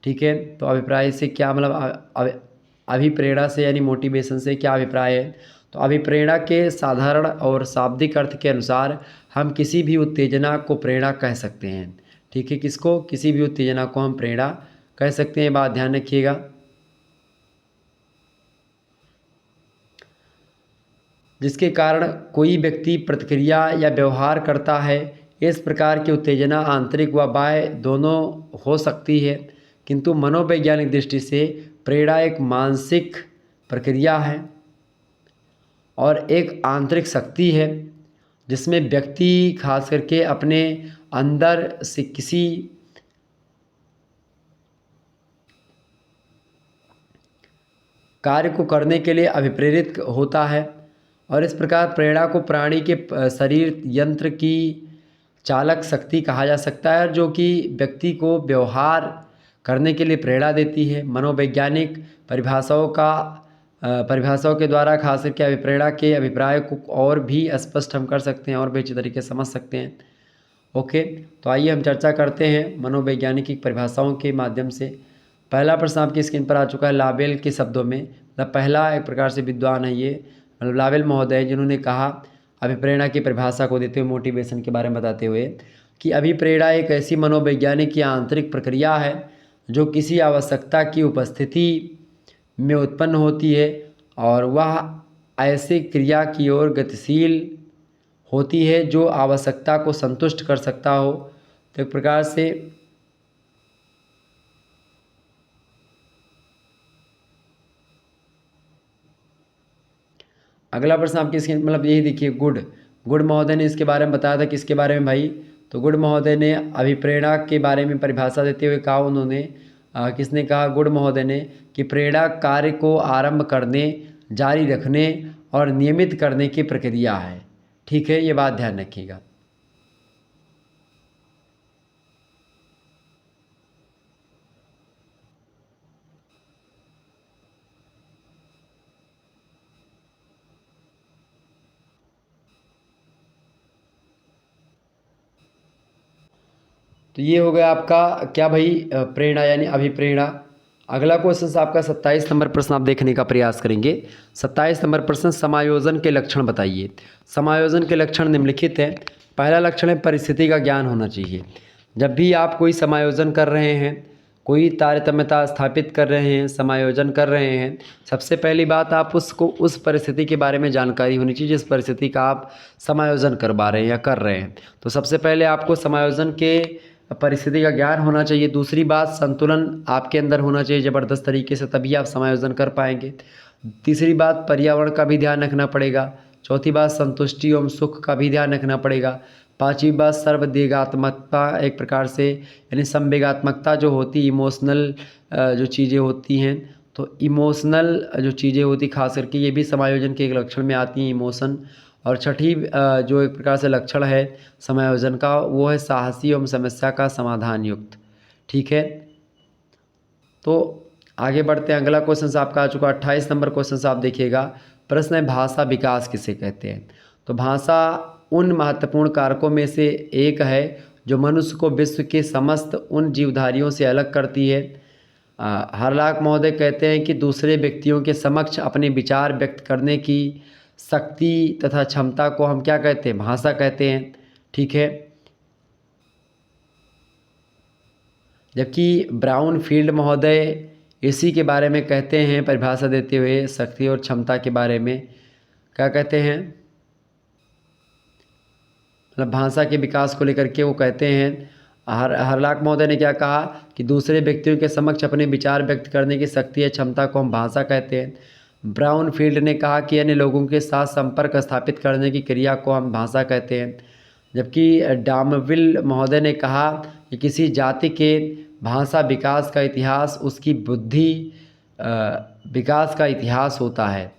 A: ठीक है, तो अभिप्राय से क्या मतलब अभिप्रेरणा से यानी मोटिवेशन से क्या अभिप्राय है? तो अभिप्रेरणा के साधारण और शाब्दिक अर्थ के अनुसार हम किसी भी उत्तेजना को प्रेरणा कह सकते हैं। ठीक है, किसको? किसी भी उत्तेजना को हम प्रेरणा कह सकते हैं, बात ध्यान रखिएगा। जिसके कारण कोई व्यक्ति प्रतिक्रिया या व्यवहार करता है। इस प्रकार की उत्तेजना आंतरिक व बाह्य दोनों हो सकती है, किंतु मनोवैज्ञानिक दृष्टि से प्रेरणा एक मानसिक प्रक्रिया है और एक आंतरिक शक्ति है जिसमें व्यक्ति खास करके अपने अंदर से किसी कार्य को करने के लिए अभिप्रेरित होता है। और इस प्रकार प्रेरणा को प्राणी के शरीर यंत्र की चालक शक्ति कहा जा सकता है, जो कि व्यक्ति को व्यवहार करने के लिए प्रेरणा देती है। मनोवैज्ञानिक परिभाषाओं के द्वारा खास करके अभिप्रेरणा के अभिप्राय को और भी स्पष्ट हम कर सकते हैं और भी अच्छे तरीके से समझ सकते हैं। ओके, तो आइए हम चर्चा करते हैं मनोवैज्ञानिक की परिभाषाओं के माध्यम से। पहला प्रश्न आपकी स्क्रीन पर आ चुका है लावेल के शब्दों में। मतलब पहला एक प्रकार से विद्वान है ये, मतलब लावेल महोदय, जिन्होंने कहा अभिप्रेरणा की परिभाषा को देते हुए, मोटिवेशन के बारे में बताते हुए, कि अभिप्रेरणा एक ऐसी मनोवैज्ञानिक या आंतरिक प्रक्रिया है जो किसी आवश्यकता की उपस्थिति में उत्पन्न होती है और वह ऐसे क्रिया की ओर गतिशील होती है जो आवश्यकता को संतुष्ट कर सकता हो। तो एक प्रकार से अगला प्रश्न आपकी स्क्रीन मतलब यही देखिए, गुड महोदय ने इसके बारे में बताया था। किसके बारे में भाई? तो गुड महोदय ने अभिप्रेरणा के बारे में परिभाषा देते हुए कहा, उन्होंने किसने कहा? गुड महोदय ने, कि प्रेरणा कार्य को आरंभ करने, जारी रखने और नियमित करने की प्रक्रिया है। ठीक है, ये बात ध्यान रखिएगा। तो ये हो गया आपका क्या भाई, प्रेरणा यानी अभिप्रेरणा। अगला क्वेश्चन आपका 27 नंबर प्रश्न आप देखने का प्रयास करेंगे। 27 नंबर प्रश्न, समायोजन के लक्षण बताइए। समायोजन के लक्षण निम्नलिखित है। पहला लक्षण है परिस्थिति का ज्ञान होना चाहिए। जब भी आप कोई समायोजन कर रहे हैं, कोई तारतम्यता स्थापित कर रहे हैं, समायोजन कर रहे हैं, सबसे पहली बात आप उसको उस परिस्थिति के बारे में जानकारी होनी चाहिए जिस परिस्थिति का आप समायोजन करवा रहे हैं या कर रहे हैं। तो सबसे पहले आपको समायोजन के परिस्थिति का ज्ञान होना चाहिए। दूसरी बात, संतुलन आपके अंदर होना चाहिए ज़बरदस्त तरीके से, तभी आप समायोजन कर पाएंगे। तीसरी बात, पर्यावरण का भी ध्यान रखना पड़ेगा। चौथी बात, संतुष्टि एवं सुख का भी ध्यान रखना पड़ेगा। पांचवी बात, सर्वदेगात्मकता, एक प्रकार से यानी संवेगात्मकता जो होती, इमोशनल जो चीज़ें होती हैं, तो इमोशनल जो चीज़ें होती खास करके ये भी समायोजन के एक लक्षण में आती हैं, इमोशन। और छठी जो एक प्रकार से लक्षण है समायोजन का, वो है साहसी एवं समस्या का समाधान युक्त। ठीक है, तो आगे बढ़ते हैं। अगला क्वेश्चन आपका आ चुका 28 नंबर क्वेश्चन आप देखिएगा। प्रश्न है भाषा विकास किसे कहते हैं। तो भाषा उन महत्वपूर्ण कारकों में से एक है जो मनुष्य को विश्व के समस्त उन जीवधारियों से अलग करती है। हरलाख महोदय कहते हैं कि दूसरे व्यक्तियों के समक्ष अपने विचार व्यक्त करने की शक्ति तथा क्षमता को हम क्या कहते हैं, भाषा कहते हैं। ठीक है, जबकि ब्राउनफील्ड महोदय इसी के बारे में कहते हैं, परिभाषा देते हुए शक्ति और क्षमता के बारे में क्या कहते हैं, मतलब भाषा के विकास को लेकर के वो कहते हैं। हरलाख महोदय ने क्या कहा कि दूसरे व्यक्तियों के समक्ष अपने विचार व्यक्त करने की शक्ति या क्षमता को हम भाषा कहते हैं। ब्राउनफील्ड ने कहा कि अन्य लोगों के साथ संपर्क स्थापित करने की क्रिया को हम भाषा कहते हैं। जबकि डामविल महोदय ने कहा कि किसी जाति के भाषा विकास का इतिहास उसकी बुद्धि विकास का इतिहास होता है।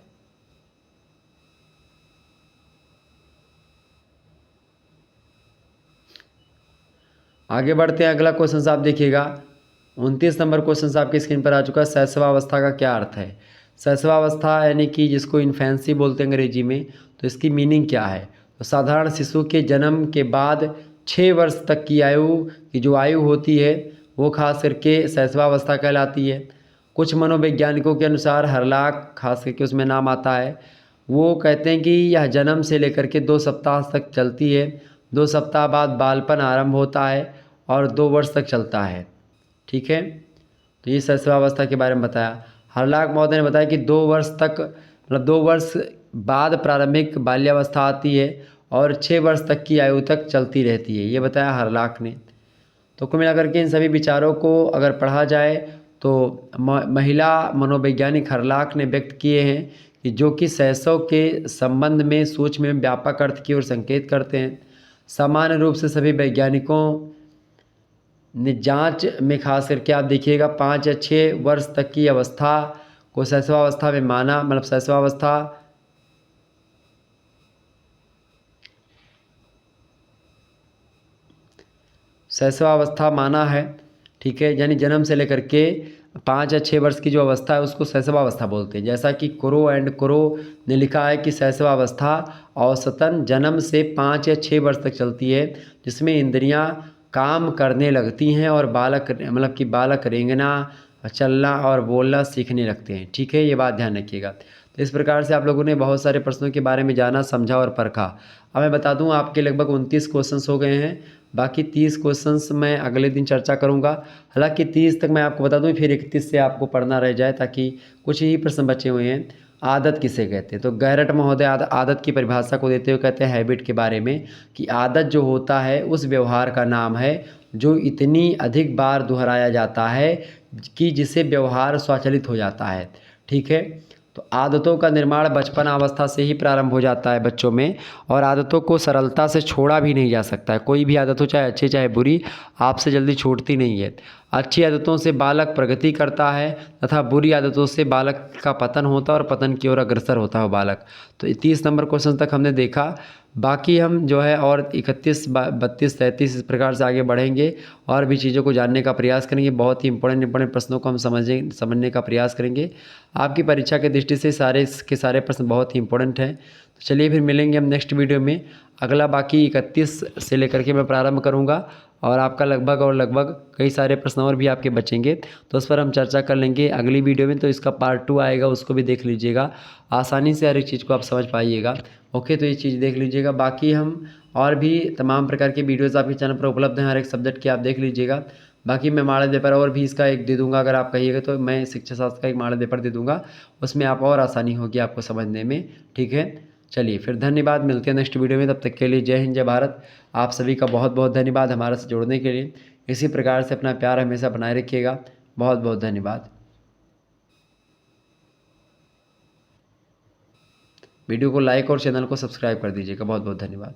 A: आगे बढ़ते हैं। अगला क्वेश्चन आप देखिएगा। 29 नंबर क्वेश्चन आपकी स्क्रीन पर आ चुका है। शैशवावस्था का क्या अर्थ है। शैशवावस्था यानी कि जिसको इन्फेंसी बोलते हैं अंग्रेजी में, तो इसकी मीनिंग क्या है। तो साधारण शिशु के जन्म के बाद 6 वर्ष तक की आयु की जो आयु होती है वो खास करके शैशवावस्था कहलाती है। कुछ मनोवैज्ञानिकों के अनुसार, हरलाख खास करके उसमें नाम आता है, वो कहते हैं कि यह जन्म से लेकर के 2 सप्ताह तक चलती है। 2 सप्ताह बाद बालपन आरंभ होता है और 2 वर्ष तक चलता है। ठीक है, तो ये शैशवावस्था के बारे में बताया। हरलाख महोदय ने बताया कि 2 वर्ष तक, मतलब 2 वर्ष बाद प्रारंभिक बाल्यावस्था आती है और 6 वर्ष तक की आयु तक चलती रहती है, ये बताया हरलाख ने। तो कुल मिलाकर के इन सभी विचारों को अगर पढ़ा जाए तो महिला मनोवैज्ञानिक हरलाख ने व्यक्त किए हैं कि जो कि शैशव के संबंध में सूक्ष्म एवं व्यापक अर्थ की ओर संकेत करते हैं। सामान्य रूप से सभी वैज्ञानिकों ने जांच में खास करके आप देखिएगा 5 या 6 वर्ष तक की अवस्था को शैशवावस्था में माना, मतलब शैशवावस्था माना है। ठीक है, यानी जन्म से लेकर के 5 या 6 वर्ष की जो अवस्था है उसको शैशवावस्था बोलते हैं। जैसा कि क्रो एंड क्रो ने लिखा है कि शैशवावस्था औसतन जन्म से 5 या 6 वर्ष तक चलती है, जिसमें इंद्रियां काम करने लगती हैं और बालक रेंगना, चलना और बोलना सीखने लगते हैं। ठीक है, ये बात ध्यान रखिएगा। तो इस प्रकार से आप लोगों ने बहुत सारे प्रश्नों के बारे में जाना, समझा और परखा। अब मैं बता दूं आपके लगभग 29 क्वेश्चंस हो गए हैं। बाकी 30 क्वेश्चंस मैं अगले दिन चर्चा करूंगा। हालांकि 30 तक मैं आपको बता दूं, फिर 31 से आपको पढ़ना रह जाए, ताकि कुछ ही प्रश्न बचे हुए हैं। आदत किसे कहते हैं। तो गैरट महोदय आदत की परिभाषा को देते हुए कहते हैं हैबिट के बारे में कि आदत जो होता है उस व्यवहार का नाम है जो इतनी अधिक बार दोहराया जाता है कि जिसे व्यवहार स्वचालित हो जाता है। ठीक है, तो आदतों का निर्माण बचपन अवस्था से ही प्रारंभ हो जाता है बच्चों में, और आदतों को सरलता से छोड़ा भी नहीं जा सकता है। कोई भी आदत हो, चाहे अच्छी चाहे बुरी, आपसे जल्दी छूटती नहीं है। अच्छी आदतों से बालक प्रगति करता है तथा बुरी आदतों से बालक का पतन होता है और पतन की ओर अग्रसर होता है बालक। तो 30 नंबर क्वेश्चन तक हमने देखा। बाकी हम जो है और 31, 32, 33 इस प्रकार से आगे बढ़ेंगे और भी चीज़ों को जानने का प्रयास करेंगे। बहुत ही इंपॉर्टेंट प्रश्नों को हम समझने का प्रयास करेंगे। आपकी परीक्षा की दृष्टि से सारे के सारे प्रश्न बहुत ही इंपॉर्टेंट हैं। तो चलिए फिर मिलेंगे हम नेक्स्ट वीडियो में। अगला बाकी 31 से लेकर के मैं प्रारंभ करूँगा और आपका लगभग कई सारे प्रश्न और भी आपके बचेंगे, तो उस पर हम चर्चा कर लेंगे अगली वीडियो में। तो इसका पार्ट 2 आएगा, उसको भी देख लीजिएगा, आसानी से हर एक चीज़ को आप समझ पाइएगा। ओके, तो ये चीज़ देख लीजिएगा। बाकी हम और भी तमाम प्रकार की वीडियोज़ आपके चैनल पर उपलब्ध हैं, हर एक सब्जेक्ट की आप देख लीजिएगा। बाकी मैं मॉडल पेपर और भी इसका एक दे दूंगा, अगर आप कहिएगा तो मैं शिक्षा शास्त्र का एक मॉडल पेपर दे दूंगा, उसमें आप और आसानी होगी आपको समझने में। ठीक है, चलिए फिर धन्यवाद, मिलते हैं नेक्स्ट वीडियो में। तब तक के लिए जय हिंद जय भारत। आप सभी का बहुत बहुत धन्यवाद हमारे से जुड़ने के लिए। इसी प्रकार से अपना प्यार हमेशा बनाए रखिएगा। बहुत बहुत धन्यवाद। वीडियो को लाइक और चैनल को सब्सक्राइब कर दीजिएगा। बहुत बहुत धन्यवाद।